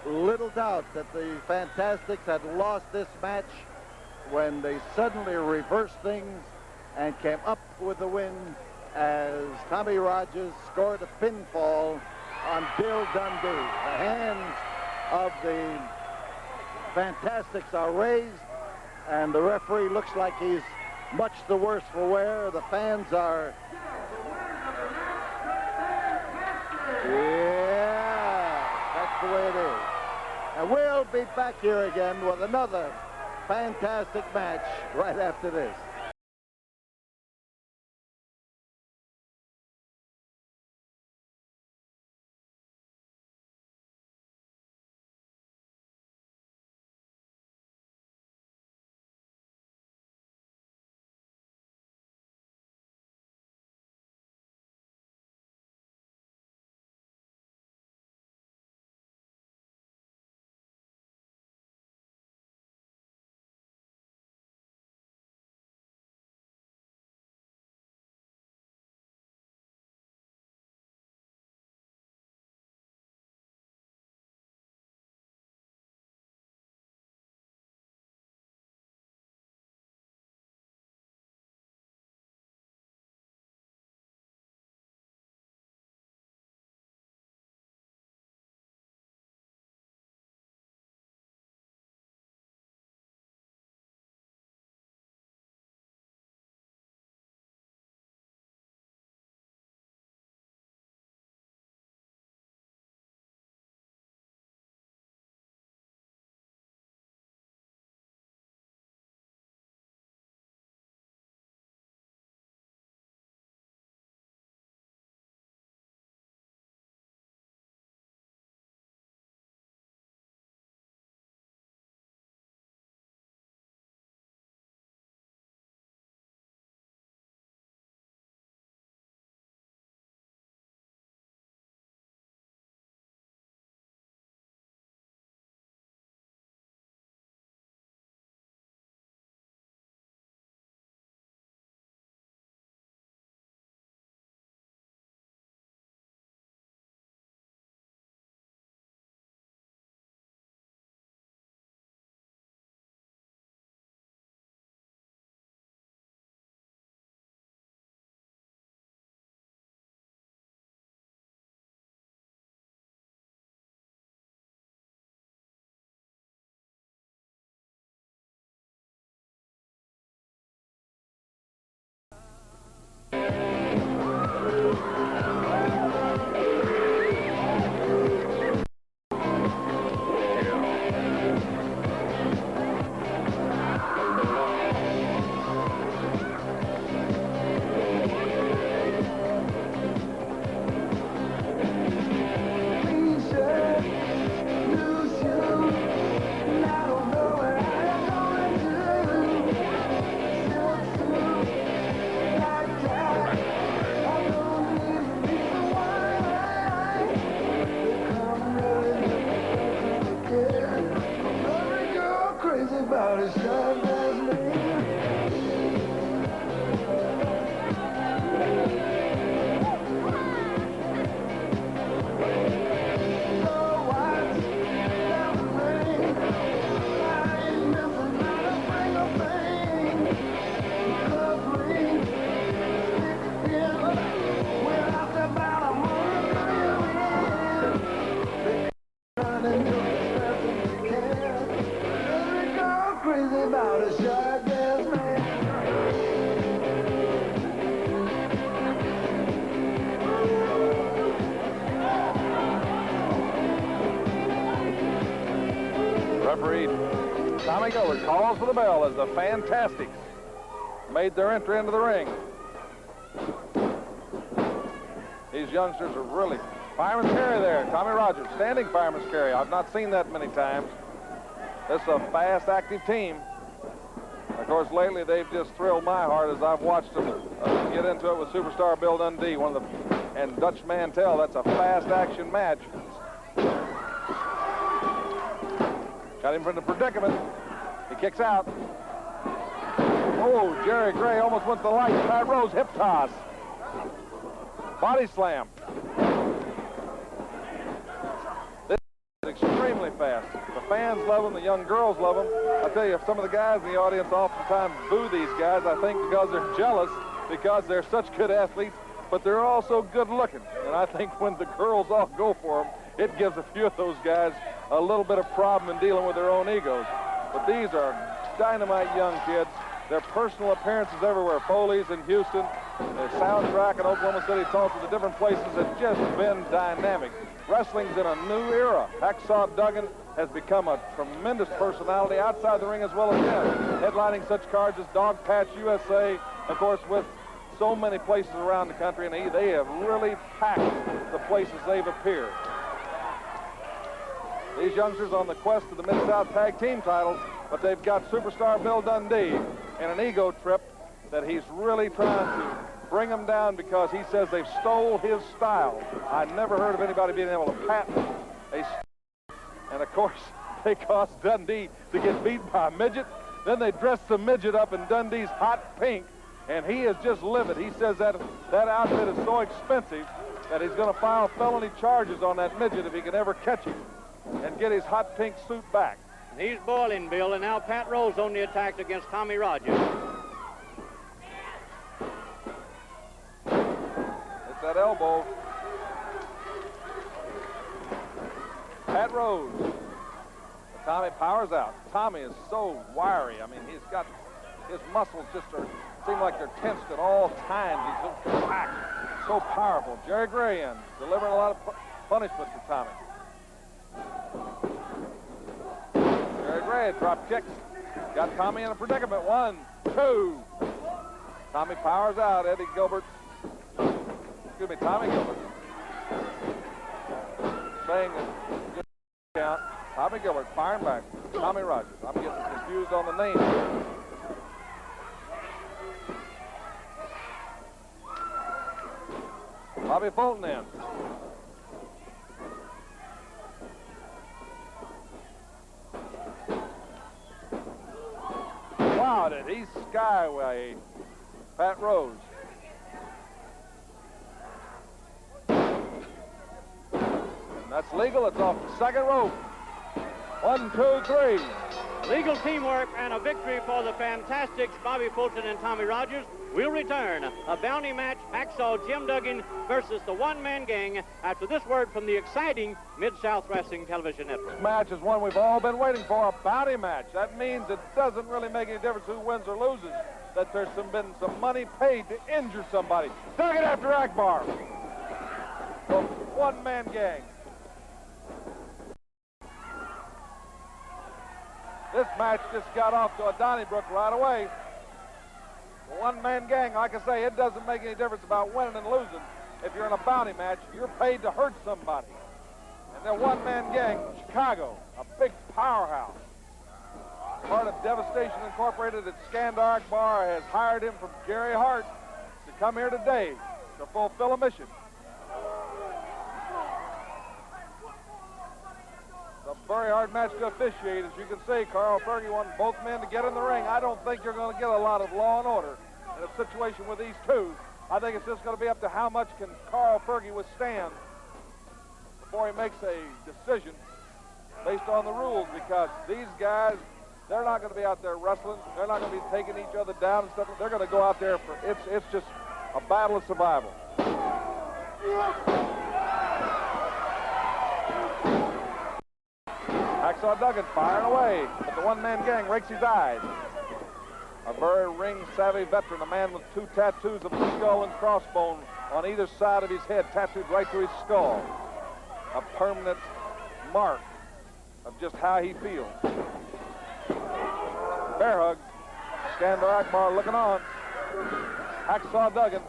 little doubt that the Fantastics had lost this match when they suddenly reversed things and came up with the win as Tommy Rogers scored a pinfall on Bill Dundee. The hands of the Fantastics are raised, and the referee looks like he's much the worse for wear. The fans are... Yeah, that's the way it is. And we'll be back here again with another fantastic match right after this. Tommy Gilbert calls for the bell as the Fantastics made their entry into the ring. These youngsters are really fireman's carry there. Tommy Rogers, standing fireman's carry. I've not seen that many times. This is a fast, active team. Of course, lately they've just thrilled my heart as I've watched them get into it with Superstar Bill Dundee, and Dutch Mantell. That's a fast action match. Got him from the predicament. He kicks out. Oh, Jerry Gray almost went to the light. Pat Rose hip toss. Body slam. This is extremely fast. The fans love them. The young girls love them. I tell you, some of the guys in the audience oftentimes boo these guys, I think, because they're jealous because they're such good athletes, but they're also good looking. And I think when the girls all go for them, it gives a few of those guys a little bit of problem in dealing with their own egos. But these are dynamite young kids. Their personal appearances everywhere. Foley's in Houston, the soundtrack in Oklahoma City, Tulsa, the different places have just been dynamic. Wrestling's in a new era. Hacksaw Duggan has become a tremendous personality outside the ring as well as in, headlining such cards as Dog Patch USA, of course, with so many places around the country, and they have really packed the places they've appeared. These youngsters on the quest to the Mid-South Tag Team titles, but they've got Superstar Bill Dundee in an ego trip that he's really trying to bring them down because he says they've stole his style. I never heard of anybody being able to patent a style. And of course, they caused Dundee to get beat by a midget. Then they dressed the midget up in Dundee's hot pink, and he is just livid. He says that outfit is so expensive that he's going to file felony charges on that midget if he can ever catch him and get his hot pink suit back. He's boiling, Bill, and now Pat Rose on the attack against Tommy Rogers. It's that elbow. Pat Rose. Tommy powers out. Tommy is so wiry. I mean, he's got his muscles just seem like they're tensed at all times. He's so packed, so powerful. Jerry Gray in, delivering a lot of punishment to Tommy. Jerry Gray drop kicks. Got Tommy in a predicament. 1, 2. Tommy powers out. Tommy Gilbert. Saying that count. Tommy Gilbert firing back. Tommy Rogers. I'm getting confused on the name. Bobby Fulton in. Wow, did he skyway Pat Rose. And that's legal. It's off the second rope. 1, 2, 3. Legal teamwork and a victory for the Fantastics, Bobby Fulton and Tommy Rogers. We'll return. A bounty match, Hacksaw Jim Duggan versus the one-man gang after this word from the exciting Mid-South Wrestling Television Network. This match is one we've all been waiting for, a bounty match. That means it doesn't really make any difference who wins or loses, that there's been some money paid to injure somebody. Duggan after Akbar. The one-man gang. This match just got off to a Donnybrook right away. The one-man gang, like I say, it doesn't make any difference about winning and losing. If you're in a bounty match, you're paid to hurt somebody. And the one-man gang, Chicago, a big powerhouse. Part of Devastation Incorporated that Skandor Akbar has hired him from Gary Hart to come here today to fulfill a mission. It's a very hard match to officiate. As you can see, Karl Fergie wanted both men to get in the ring. I don't think you're going to get a lot of law and order in a situation with these two. I think it's just going to be up to how much can Karl Fergie withstand before he makes a decision based on the rules, because these guys, they're not going to be out there wrestling. They're not going to be taking each other down and stuff. They're going to go out there for, it's just a battle of survival. Hacksaw Duggan firing away, but the one-man gang rakes his eyes. A very ring-savvy veteran, a man with 2 tattoos of the skull and crossbone on either side of his head, tattooed right through his skull. A permanent mark of just how he feels. bear hug. Skandor Akbar looking on. Hacksaw Duggan,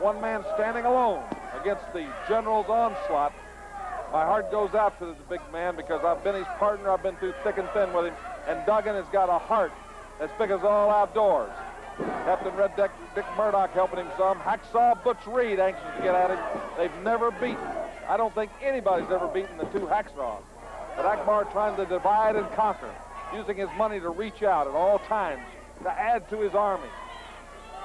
one man standing alone against the General's onslaught. My heart goes out to the big man because I've been his partner. I've been through thick and thin with him. And Duggan has got a heart as big as all outdoors. Captain Red Dick Murdoch helping him some. Hacksaw Butch Reed anxious to get at him. They've never beaten. I don't think anybody's ever beaten the two Hacksaws. But Akbar trying to divide and conquer, using his money to reach out at all times to add to his army.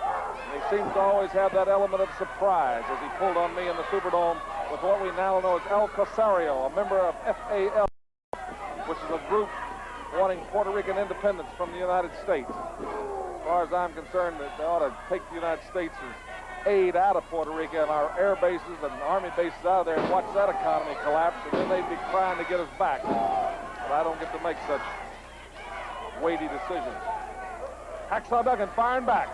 And he seems to always have that element of surprise as he pulled on me in the Superdome with what we now know as El Casario, a member of FAL, which is a group wanting Puerto Rican independence from the United States. As far as I'm concerned, that they ought to take the United States' aid out of Puerto Rico and our air bases and army bases out of there and watch that economy collapse, and then they'd be trying to get us back. But I don't get to make such weighty decisions. Hacksaw Duggan firing back.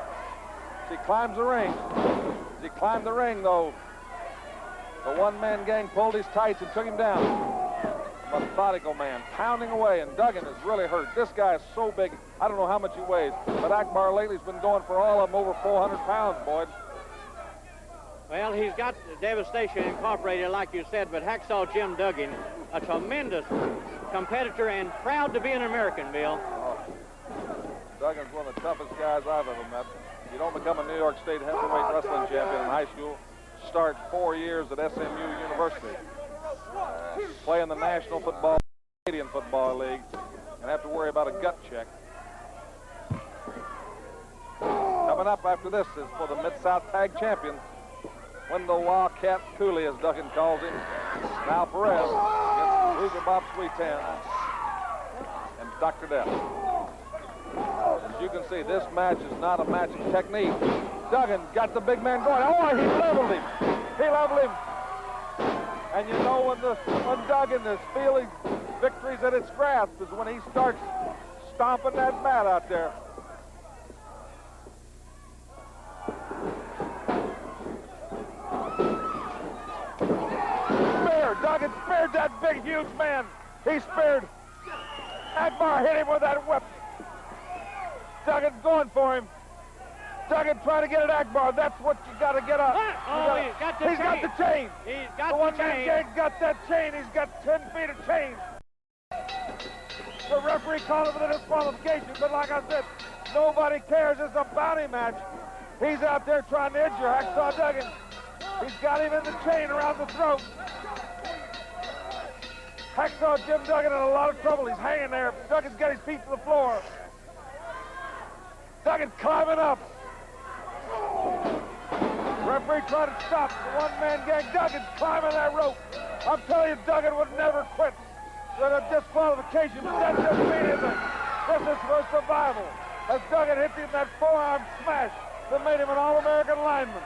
As he climbs the ring. As he climbed the ring, though, the one-man gang pulled his tights and took him down. Methodical man, pounding away, and Duggan is really hurt. This guy is so big, I don't know how much he weighs, but Akbar lately has been going for all of them over 400 pounds, Boyd. Well, he's got Devastation Incorporated, like you said, but Hacksaw Jim Duggan, a tremendous competitor and proud to be an American, Bill. Oh. Duggan's one of the toughest guys I've ever met. You don't become a New York State heavyweight wrestling champion in high school. Start 4 years at SMU University. Play in the National Football, Canadian Football League, and have to worry about a gut check. Coming up after this is for the Mid-South Tag Champion, Wendell Wildcat Cooley, as Duggan calls him. Now Perez against Bruiser Bob Sweetan and Dr. Death. As you can see, this match is not a match of technique. Duggan got the big man going. Oh, he leveled him. He leveled him. And you know when Duggan is feeling victories at its grasp is when he starts stomping that mat out there. Duggan speared that big, huge man. He speared. Akbar hit him with that whip. Duggan's going for him. Duggan trying to get at Akbar. That's what you got to get up. He's got the chain. He's got the chain. He's got the the one chain. Man gang got that chain. He's got 10 feet of chain. The referee called it for the disqualification, but like I said, nobody cares. It's a bounty match. He's out there trying to injure Hacksaw Duggan. He's got him in the chain around the throat. Hacksaw Jim Duggan in a lot of trouble. He's hanging there. Duggan's got his feet to the floor. Duggan's climbing up. Referee trying to stop the one-man gang. Duggan's climbing that rope. I'm telling you, Duggan would never quit with a disqualification, but that doesn't mean anything. This is for survival. As Duggan hits him that forearm smash that made him an All-American lineman.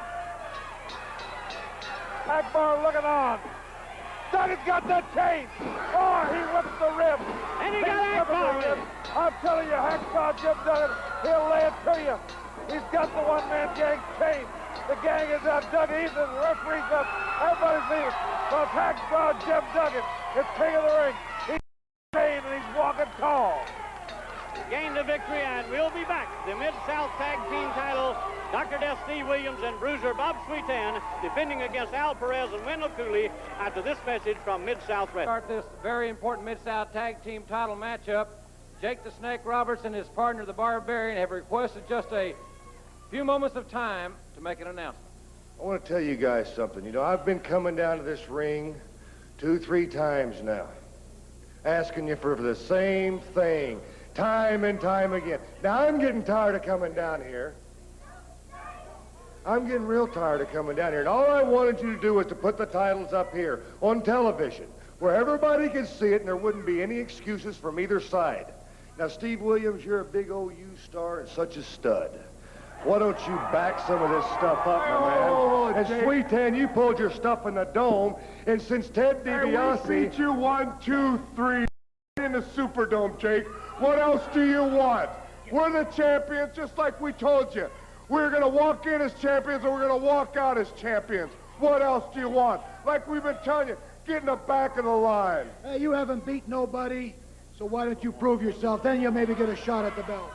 Akbar looking on. Duggan's got that chain. Oh, he whips the rib. And he got Akbar. I'm telling you, Hacksaw Jim Duggan, he'll lay it to you. He's got the one-man gang chain. The gang is out. Duggan, he's the referee's up. Everybody's leaving. But Hacksaw Jim Duggan is king of the ring. He's chain and he's walking tall. Gained the victory, and we'll be back. The Mid-South Tag Team title, Dr. Death Steve Williams and Bruiser Bob Sweetan defending against Al Perez and Wendell Cooley after this message from Mid-South Wrestling. Start this very important Mid-South Tag Team title matchup. Jake the Snake Roberts and his partner, the Barbarian, have requested just a few moments of time to make an announcement. I want to tell you guys something. You know, I've been coming down to this ring 2-3 times now, asking you for the same thing, time and time again. Now, I'm getting tired of coming down here. I'm getting real tired of coming down here. And all I wanted you to do was to put the titles up here on television where everybody could see it and there wouldn't be any excuses from either side. Now, Steve Williams, you're a big OU star and such a stud. Why don't you back some of this stuff up, my man? And Sweetan, you pulled your stuff in the dome, and since Ted DiBiase... We beat you 1, 2, 3 in the Superdome, Jake. What else do you want? We're the champions, just like we told you. We're going to walk in as champions, and we're going to walk out as champions. What else do you want? Like we've been telling you, get in the back of the line. Hey, you haven't beat nobody, so why don't you prove yourself? Then you'll maybe get a shot at the belt.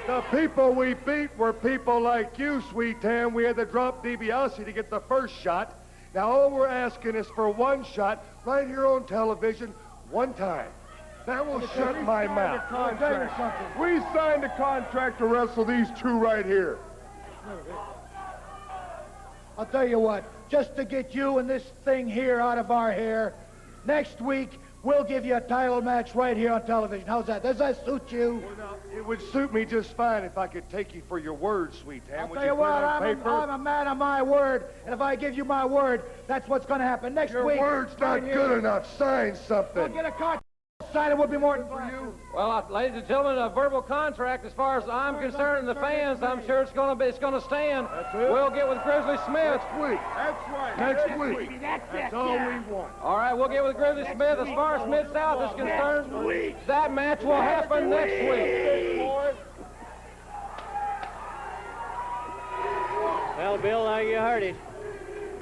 The people we beat were people like you, Sweet Tan. We had to drop DiBiase to get the first shot. Now all we're asking is for one shot right here on television, one time. That will shut my mouth. We signed a contract to wrestle these two right here. I'll tell you what, just to get you and this thing here out of our hair, next week we'll give you a title match right here on television. How's that? Does that suit you? Well, no, it would suit me just fine if I could take you for your word, Sweet Tan. I'll tell you what, I'm a man of my word, and if I give you my word, that's what's going to happen next week. Your word's not good enough. Sign something. We'll get a card signed. It would be more than for you. Well, ladies and gentlemen, a verbal contract. As far as I'm concerned, and the fans, I'm sure it's going to stand. That's it. We'll get with Grizzly Smith. Next week. That's right. Next week. That's all we want. All right, we'll get with Grizzly Smith. As far as Mid-South is concerned, that match will happen next week. Well, Bill, you heard it.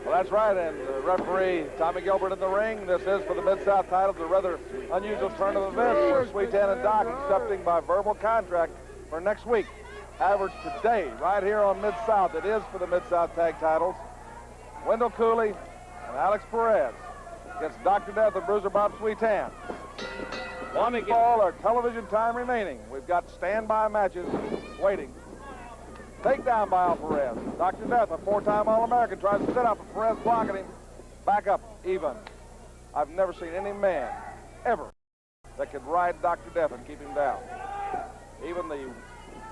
Well, that's right, and referee Tommy Gilbert in the ring. This is for the Mid-South title, a rather unusual turn of events for Sweet Tan and Doc accepting by verbal contract for next week. However, today, right here on Mid-South, it is for the Mid-South tag titles. Wendell Cooley and Alex Perez against Dr. Death and Bruiser Bob Sweet Tan. One fall or television time remaining. We've got standby matches waiting. Takedown by Al Perez. Dr. Death, a four-time All-American, tries to sit up, but Perez blocking him. Back up, even. I've never seen any man, ever, that could ride Dr. Death and keep him down. Even the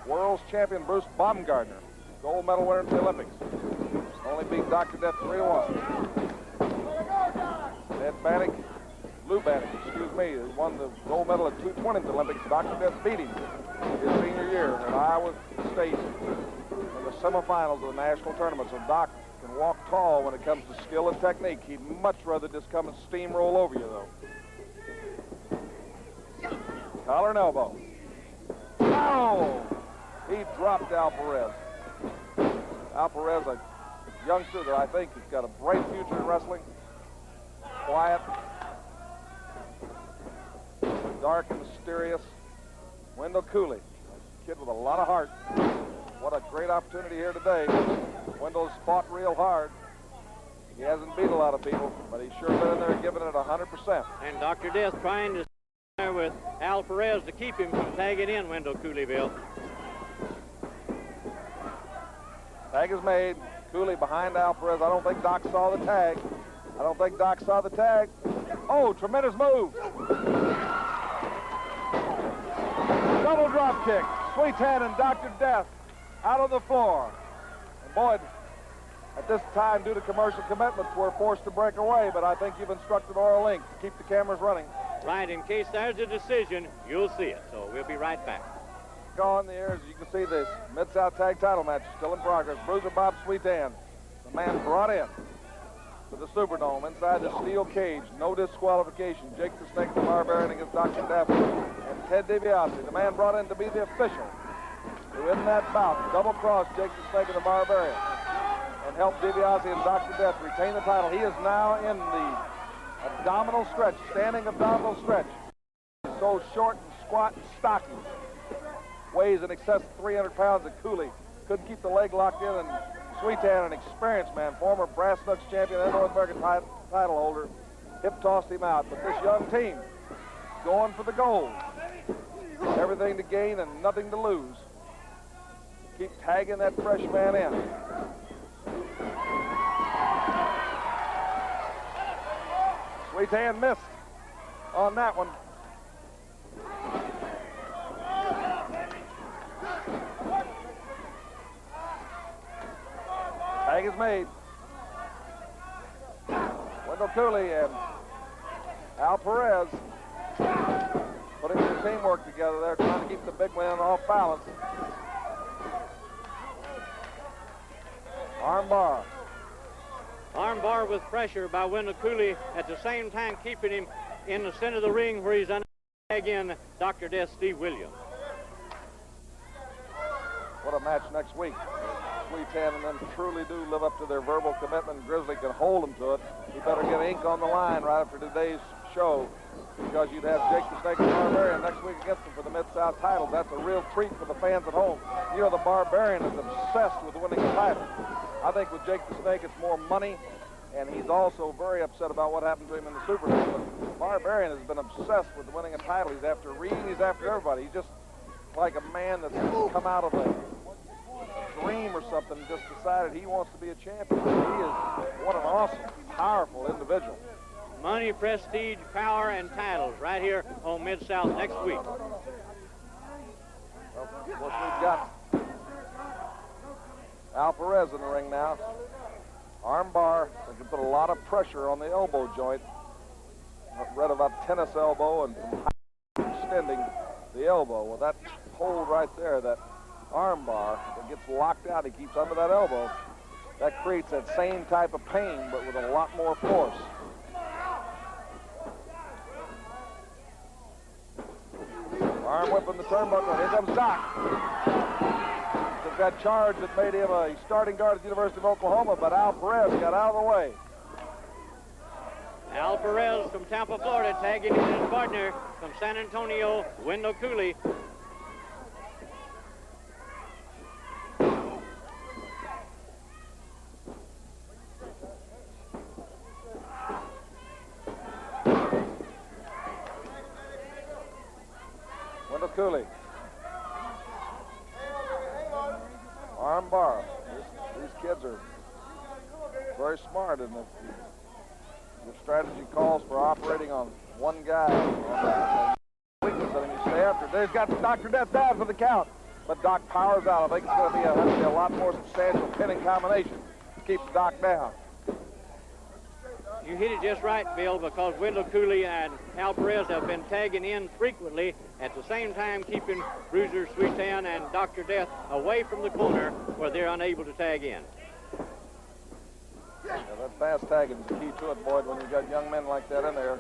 world's champion, Bruce Baumgartner, gold medal winner at the Olympics, only beat Dr. Death 3-1. Ed Bannock, Lou Bannock, excuse me, who won the gold medal at 220 at the Olympics. Dr. Death beat him his senior year at Iowa State in the semifinals of the national tournament. So Doc can walk tall when it comes to skill and technique. He'd much rather just come and steamroll over you, though. Collar and elbow. Oh! He dropped Al Perez. Al Perez, a youngster that I think has got a bright future in wrestling. Quiet. Dark and mysterious. Wendell Cooley, a kid with a lot of heart. What a great opportunity here today. Wendell's fought real hard. He hasn't beat a lot of people, but he's sure been in there giving it 100%. And Dr. Death trying to there with Al Perez to keep him from tagging in Wendell Cooley, Bill. Tag is made. Cooley behind Al Perez. I don't think Doc saw the tag. Oh, tremendous move. Double drop kick. Sweet Tan and Dr. Death out on the floor. And boy, at this time, due to commercial commitments, we're forced to break away, but I think you've instructed Oral Link to keep the cameras running. Right, in case there's a decision, you'll see it. So we'll be right back. On the air, as you can see, this Mid-South Tag title match is still in progress. Bruiser Bob Sweet Tan, the man brought in to the Superdome inside the steel cage. No disqualification. Jake the Snake, the Barbarian against Dr. Death and Ted DiBiase, the man brought in to be the official who in that bout double-crossed Jake the Snake and the Barbarian and helped DiBiase and Dr. Death retain the title. He is now in the abdominal stretch, standing abdominal stretch. He's so short and squat and stocky. Weighs in excess of 300 pounds, and Cooley couldn't keep the leg locked in, and Sweet Tan, an experienced man, former Brass Knucks champion and North American title holder, hip-tossed him out. But this young team going for the gold. Everything to gain and nothing to lose. Keep tagging that fresh man in. Sweet Tan missed on that one. Tag is made. Wendell Cooley and Al Perez putting their teamwork together there, trying to keep the big man off balance. Armbar. Armbar with pressure by Wendell Cooley, at the same time keeping him in the center of the ring where he's again Dr. Death Steve Williams. What a match next week. Sweet Tan and them truly do live up to their verbal commitment. Grizzly can hold them to it. He better get ink on the line right after today's show, because you'd have Jake the Snake and Barbarian next week against them for the Mid-South titles. That's a real treat for the fans at home. You know, the Barbarian is obsessed with winning the title. I think with Jake the Snake, it's more money, and he's also very upset about what happened to him in the Superdome. But the Barbarian has been obsessed with winning a title. He's after Reed, he's after everybody. He's just like a man that's come out of a dream or something, just decided he wants to be a champion. He is what an awesome, powerful individual. Money, prestige, power, and titles right here on Mid-South next week. Well, of course, we've got Al Perez in the ring now. Arm bar that can put a lot of pressure on the elbow joint. I've read about tennis elbow and from extending the elbow. Well, that hold right there, that arm bar that gets locked out, he keeps under that elbow. That creates that same type of pain, but with a lot more force. Arm whip in the turnbuckle. Here comes Doc. Took that charge that made him a starting guard at the University of Oklahoma, but Al Perez got out of the way. Al Perez from Tampa, Florida, tagging in his partner from San Antonio, Wendell Cooley. Wendell Cooley. Arm bar. These kids are very smart, and the strategy calls for operating on one guy. Weakness of him, you stay after. They've got Dr. Death down for the count, but Doc powers out. I think it's going to have to be a lot more substantial pinning combination to keep Doc down. You hit it just right, Bill, because Wendell Cooley and Al Perez have been tagging in frequently, at the same time keeping Bruiser, Sweetan, and Dr. Death away from the corner where they're unable to tag in. Yeah, that fast tagging is the key to it, Boyd. When you've got young men like that in there,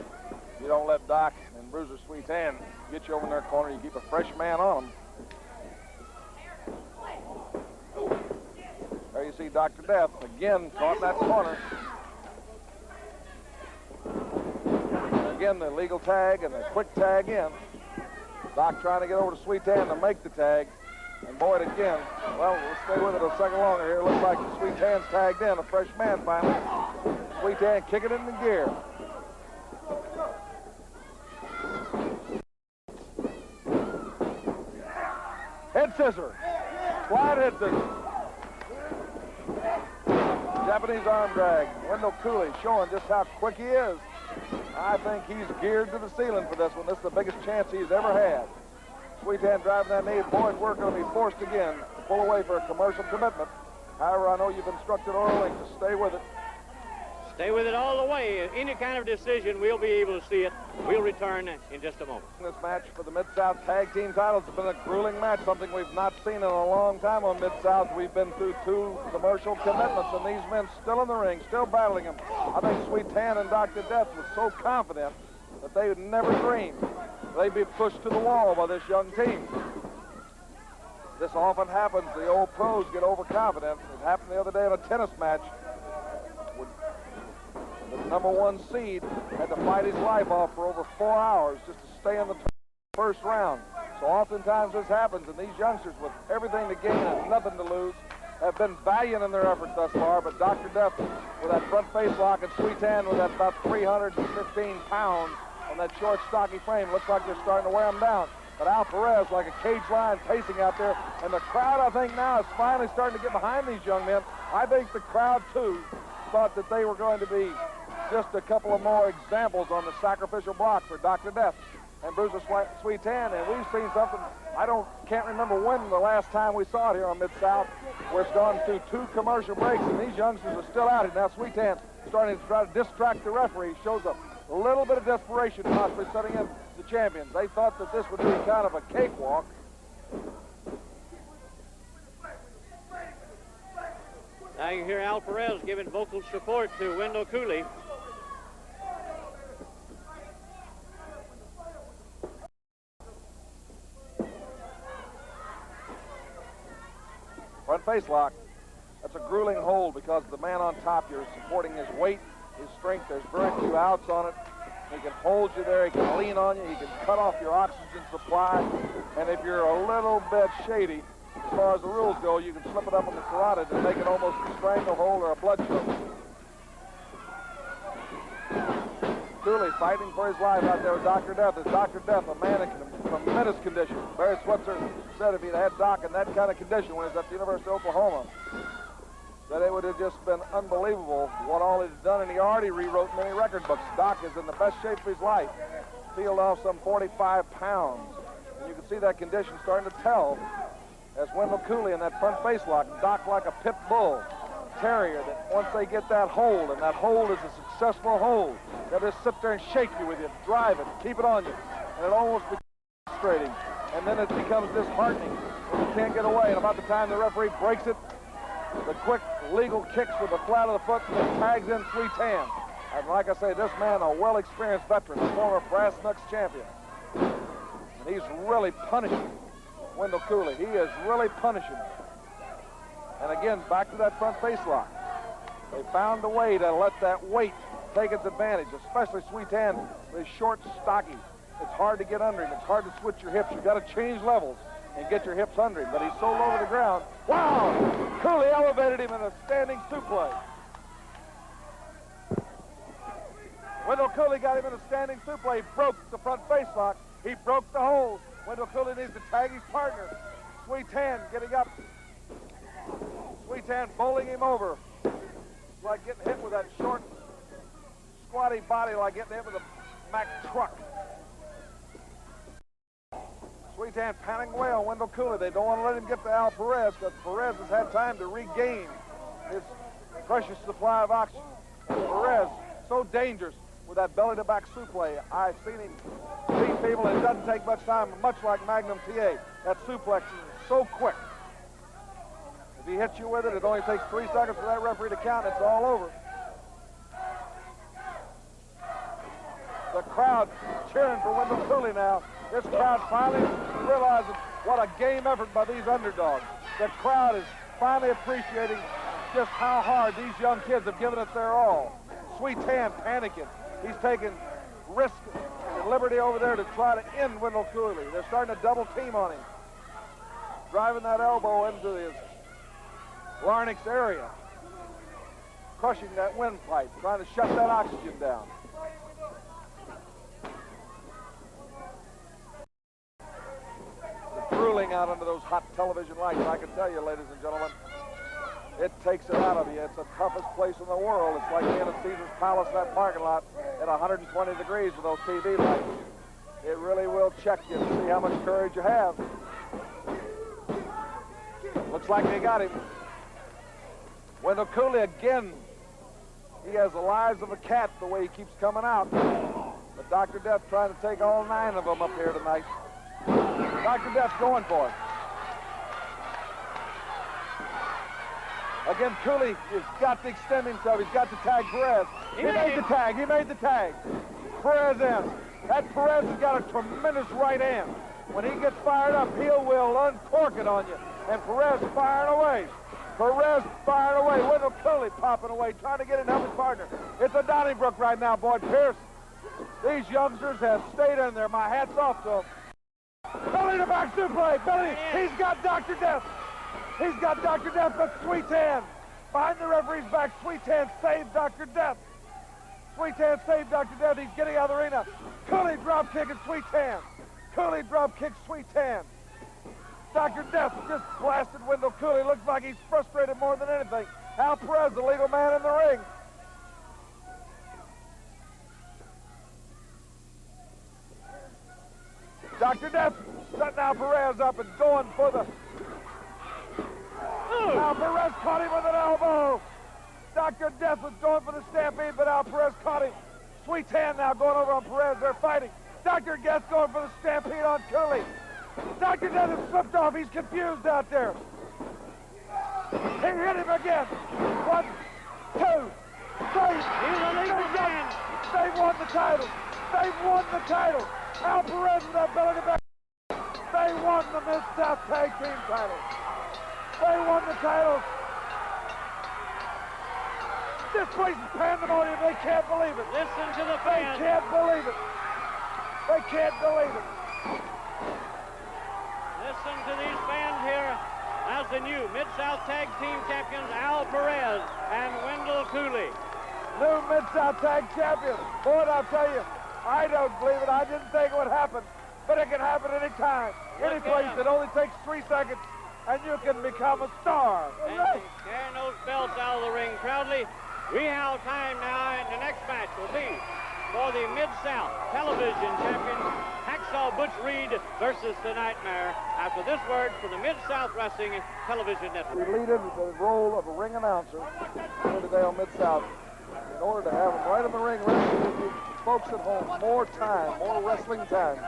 you don't let Doc and Bruiser Sweetan get you over in their corner. You keep a fresh man on them. There you see Dr. Death again caught in that corner. Again, the legal tag and the quick tag in. Doc trying to get over to Sweetan to make the tag. And Boyd again. Well, we'll stay with it a second longer here. Looks like Sweetan's tagged in. A fresh man finally. Sweetan kicking it into gear. Head scissor. Slide head scissor. Japanese arm drag. Wendell Cooley showing just how quick he is. I think he's geared to the ceiling for this one. This is the biggest chance he's ever had. Sweetan driving that knee. Boyd, we're going to be forced again to pull away for a commercial commitment. However, I know you've instructed Oral Link to stay with it. Stay with it all the way. Any kind of decision, we'll be able to see it. We'll return in just a moment. This match for the Mid-South Tag Team titles has been a grueling match, something we've not seen in a long time on Mid-South. We've been through 2 commercial commitments, and these men still in the ring, still battling them. I think Sweetan and Dr. Death was so confident that they would never dream they'd be pushed to the wall by this young team. This often happens. The old pros get overconfident. It happened the other day in a tennis match. The #1 seed had to fight his life off for over 4 hours just to stay in the first round. So oftentimes this happens, and these youngsters with everything to gain and nothing to lose have been valiant in their efforts thus far, but Dr. Death with that front face lock and Sweetan with that about 315 pounds on that short, stocky frame, looks like they're starting to wear him down. But Al Perez, like a cage lion, pacing out there, and the crowd, I think, now is finally starting to get behind these young men. I think the crowd, too, thought that they were going to be just a couple of more examples on the sacrificial block for Dr. Death and Bruiser Sweetan, and we've seen something. Can't remember when the last time we saw it here on Mid-South, where it's gone through 2 commercial breaks, and these youngsters are still at it. Now Sweetan starting to try to distract the referee, shows a little bit of desperation possibly setting in the champions. They thought that this would be kind of a cakewalk. Now you hear Al Perez giving vocal support to Wendell Cooley. Front face lock. That's a grueling hold because the man on top, you're supporting his weight, his strength. There's very few outs on it. He can hold you there. He can lean on you. He can cut off your oxygen supply. And if you're a little bit shady, as far as the rules go, you can slip it up on the carotid and make it almost a stranglehold or a blood choke. Cooley fighting for his life out there with Dr. Death. It's Dr. Death, a man in tremendous condition. Barry Switzer said if he'd had Doc in that kind of condition when he was at the University of Oklahoma, that it would have just been unbelievable what all he'd done, and he already rewrote many record books. Doc is in the best shape of his life. Peeled off some 45 pounds. And you can see that condition starting to tell as Wendell Cooley in that front face lock. Doc like a pit bull terrier that once they get that hold, and that hold is a successful hold, they'll just sit there and shake you with you, drive it, keep it on you. And it almost becomes frustrating. And then it becomes disheartening when you can't get away. And about the time the referee breaks it, the quick legal kicks with the flat of the foot and tags in Sweet Tan. And like I say, this man, a well-experienced veteran, a former Brass Knucks champion. And he's really punishing Wendell Cooley. He is really punishing him. And again, back to that front face lock. They found a way to let that weight take its advantage, especially Sweet Tan, is short, stocky. It's hard to get under him. It's hard to switch your hips. You've got to change levels and get your hips under him. But he's so low to the ground. Wow! Cooley elevated him in a standing suplex. Wendell Cooley got him in a standing suplex. He broke the front face lock. He broke the hold. Wendell Cooley needs to tag his partner. Sweet Tan getting up. Sweet Tan bowling him over. It's like getting hit with that short, squatty body, like getting hit with a Mack truck. Sweet Tan panning away on Wendell Cooley. They don't want to let him get to Al Perez because Perez has had time to regain his precious supply of oxygen. And Perez, so dangerous with that belly-to-back suplex. I've seen him beat people, and it doesn't take much time, much like Magnum TA. That suplex is so quick. If he hits you with it, it only takes 3 seconds for that referee to count. It's all over. The crowd cheering for Wendell Cooley now. This crowd finally realizes what a game effort by these underdogs. The crowd is finally appreciating just how hard these young kids have given it their all. Sweet Tan panicking. He's taking risk and liberty over there to try to end Wendell Cooley. They're starting to double team on him. Driving that elbow into his larynx area. Crushing that windpipe, trying to shut that oxygen down. Drooling out under those hot television lights. I can tell you, ladies and gentlemen, it takes it out of you. It's the toughest place in the world. It's like being at Caesar's Palace, that parking lot, at 120 degrees with those TV lights. It really will check you to see how much courage you have. Looks like they got him. Wendell Cooley again. He has the lives of a cat the way he keeps coming out. But Dr. Death trying to take all 9 of them up here tonight. Dr. Death going for it. Again, Cooley has got to extend himself. He's got to tag Perez. He made the tag. He made the tag. Perez in. That Perez has got a tremendous right hand. When he gets fired up, he will uncork it on you. And Perez firing away. Perez firing away. Wendell Cooley popping away, trying to get in to help his partner. It's a Donnybrook right now, Boyd Pierce. These youngsters have stayed in there. My hat's off to them. Belly to back suplex. Belly. He's got Dr. Death. He's got Dr. Death, but Sweet Tan. Behind the referee's back, Sweet Tan saved Dr. Death. Sweet Tan saved Dr. Death. He's getting out of the arena. Cooley drop kicking Sweet Tan. Cooley drop kicks Sweet Tan. Dr. Death just blasted Wendell Cooley. Looks like he's frustrated more than anything. Al Perez, the legal man in the ring. Dr. Death setting Al Perez up and going for the... Al Perez caught him with an elbow. Dr. Death was going for the stampede, but Al Perez caught him. Sweet Tan now going over on Perez. They're fighting. Dr. Death going for the stampede on Cooley. Dr. Death has slipped off. He's confused out there. He hit him again. 1, 2, 3. They've won the title. They've won the title. Al Perez and that belly to back. They won the Mid-South Tag Team title. They won the title. This place is pandemonium. They can't believe it. Listen to the They fans. can't believe it. They can't believe it. Listen to these fans here as the new Mid-South Tag Team Champions Al Perez and Wendell Cooley. New Mid-South Tag Champions. Boy, I'll tell you, I don't believe it. I didn't think it would happen. But it can happen any time, any place. It only takes 3 seconds, and you can become a star. And carrying those belts out of the ring proudly. We have time now, and the next match will be for the Mid-South Television Champions, Hacksaw Butch Reed versus the Nightmare. After this word from the Mid-South Wrestling Television Network. We lead into the role of a ring announcer here today on Mid-South in order to have them right in the ring, ready to give you folks at home more time, more wrestling time.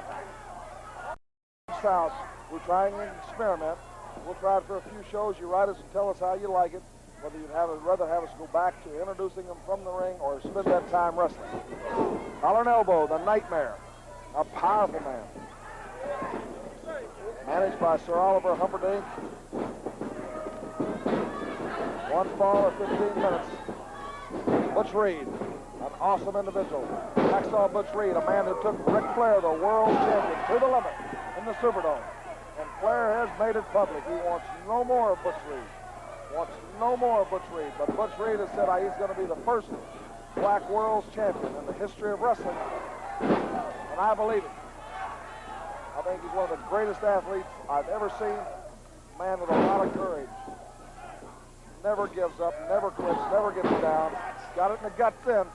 South, we're trying an experiment. We'll try it for a few shows. You write us and tell us how you like it, whether you'd rather have us go back to introducing them from the ring or spend that time wrestling. Collar and elbow, the Nightmare, a powerful man. Managed by Sir Oliver Humperdinck. One fall of 15 minutes. Butch Reed, an awesome individual. Hacksaw Butch Reed, a man who took Ric Flair, the world champion, to the limit in the Superdome. And Flair has made it public. He wants no more of Butch Reed. Wants no more of Butch Reed. But Butch Reed has said he's going to be the first black world's champion in the history of wrestling. And I believe it. I think he's one of the greatest athletes I've ever seen. A man with a lot of courage. Never gives up, never quits, never gets down. Got it in the guts then.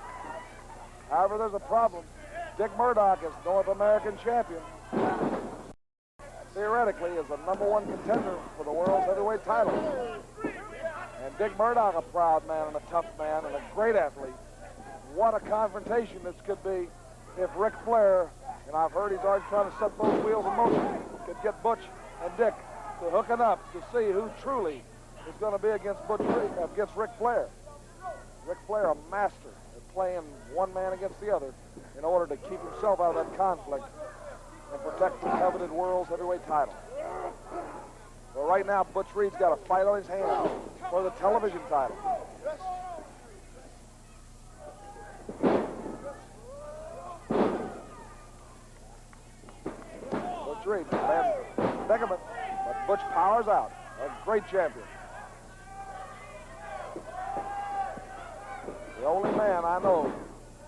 However, there's a problem. Dick Murdoch is North American champion. Theoretically is the #1 contender for the world's heavyweight title. And Dick Murdoch, a proud man and a tough man and a great athlete. What a confrontation this could be if Ric Flair, and I've heard he's already trying to set those wheels in motion, could get Butch and Dick to hooking up to see who truly is going to be against Ric Flair. Ric Flair, a master at playing one man against the other in order to keep himself out of that conflict and protect the coveted world's heavyweight title. Well, right now, Butch Reed's got a fight on his hands for the television title. Butch Reed, man, predicament, but Butch powers out. A great champion. The only man I know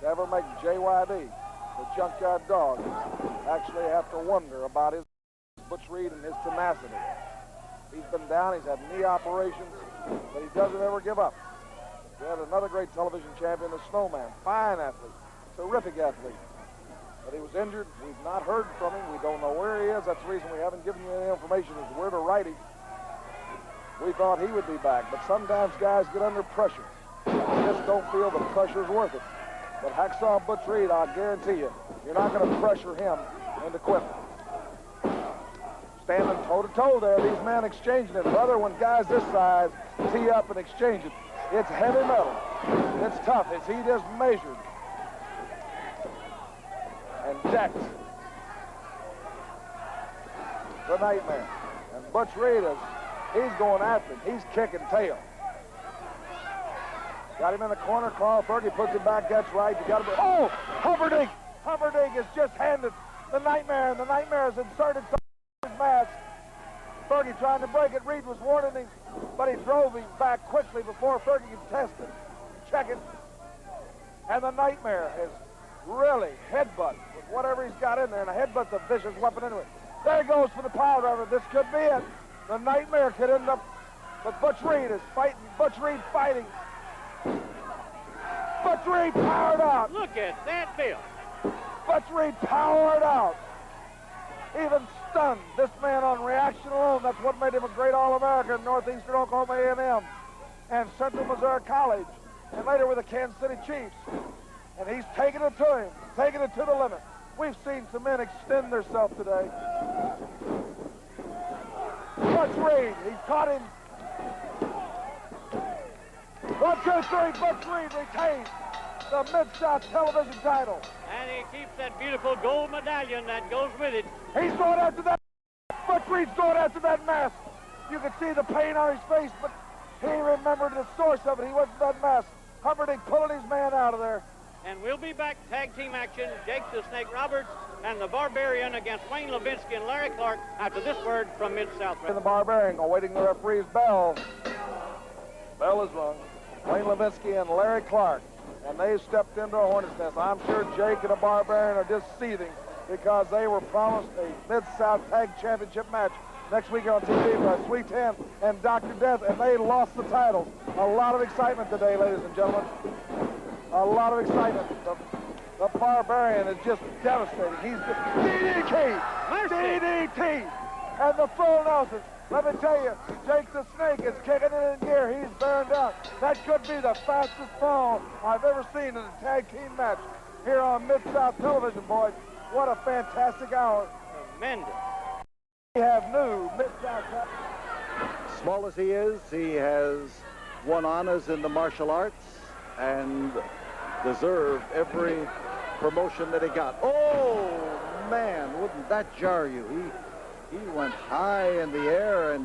to ever make JYD, the Junkyard Dog, actually have to wonder about his Butch Reed and his tenacity. He's been down, he's had knee operations, but he doesn't ever give up. We had another great television champion, the Snowman, fine athlete, terrific athlete. But he was injured, we've not heard from him, we don't know where he is. That's the reason we haven't given you any information as to where to write him. We thought he would be back, but sometimes guys get under pressure. I just don't feel the pressure's worth it. But Hacksaw Butch Reed, I guarantee you, you're not going to pressure him into quitting. Standing toe-to-toe there, these men exchanging it. Brother, when guys this size tee up and exchange it, it's heavy metal. It's tough. Its heat is measured and decked. The Nightmare. And Butch Reed he's going after him. He's kicking tail. Got him in the corner. Karl Fergie puts him back. That's right. You got to. Oh, Humperdinck! Humperdinck has just handed the Nightmare, and the Nightmare has inserted his mask. Fergie trying to break it. Reed was warning him, but he drove him back quickly before Fergie could test it, check it. And the Nightmare has really headbutt with whatever he's got in there, and a headbutt's a vicious weapon anyway. There he goes for the power driver. This could be it. The Nightmare could end up, but Butch Reed is fighting. Butch Reed fighting. Butch Reed powered out. Look at that, Bill. Butch Reed powered out. Even stunned. This man on reaction alone, that's what made him a great All-American, Northeastern Oklahoma A&M and Central Missouri College, and later with the Kansas City Chiefs. And he's taking it to him, taking it to the limit. We've seen some men extend themselves today. Butch Reed, he's caught him. 1, 2, 3, Butch Reed retains the Mid-South television title. And he keeps that beautiful gold medallion that goes with it. He's going after that. Butch Reed's going after that mask. You can see the pain on his face, but he remembered the source of it. He wasn't that mask. Humperdinck pulling his man out of there. And we'll be back tag team action. Jake the Snake Roberts and the Barbarian against Wayne Levinsky and Larry Clark after this word from Mid-South. The Barbarian awaiting the referee's bell. Bell is rung. Wayne Levinsky and Larry Clark. And they stepped into a hornet's nest. I'm sure Jake and the Barbarian are just seething because they were promised a Mid-South Tag Championship match next week on TV by Sweet 10 and Dr. Death, and they lost the titles. A lot of excitement today, ladies and gentlemen. A lot of excitement. The Barbarian is just devastating. He's DDT! DDT! And the full Nelson. Let me tell you, Jake the Snake is kicking it in gear. He's burned out. That could be the fastest fall I've ever seen in a tag team match here on Mid-South Television, boys. What a fantastic hour. Tremendous. We have new Mid-South. Small as he is, he has won honors in the martial arts and deserved every promotion that he got. Oh, man, wouldn't that jar you? He went high in the air and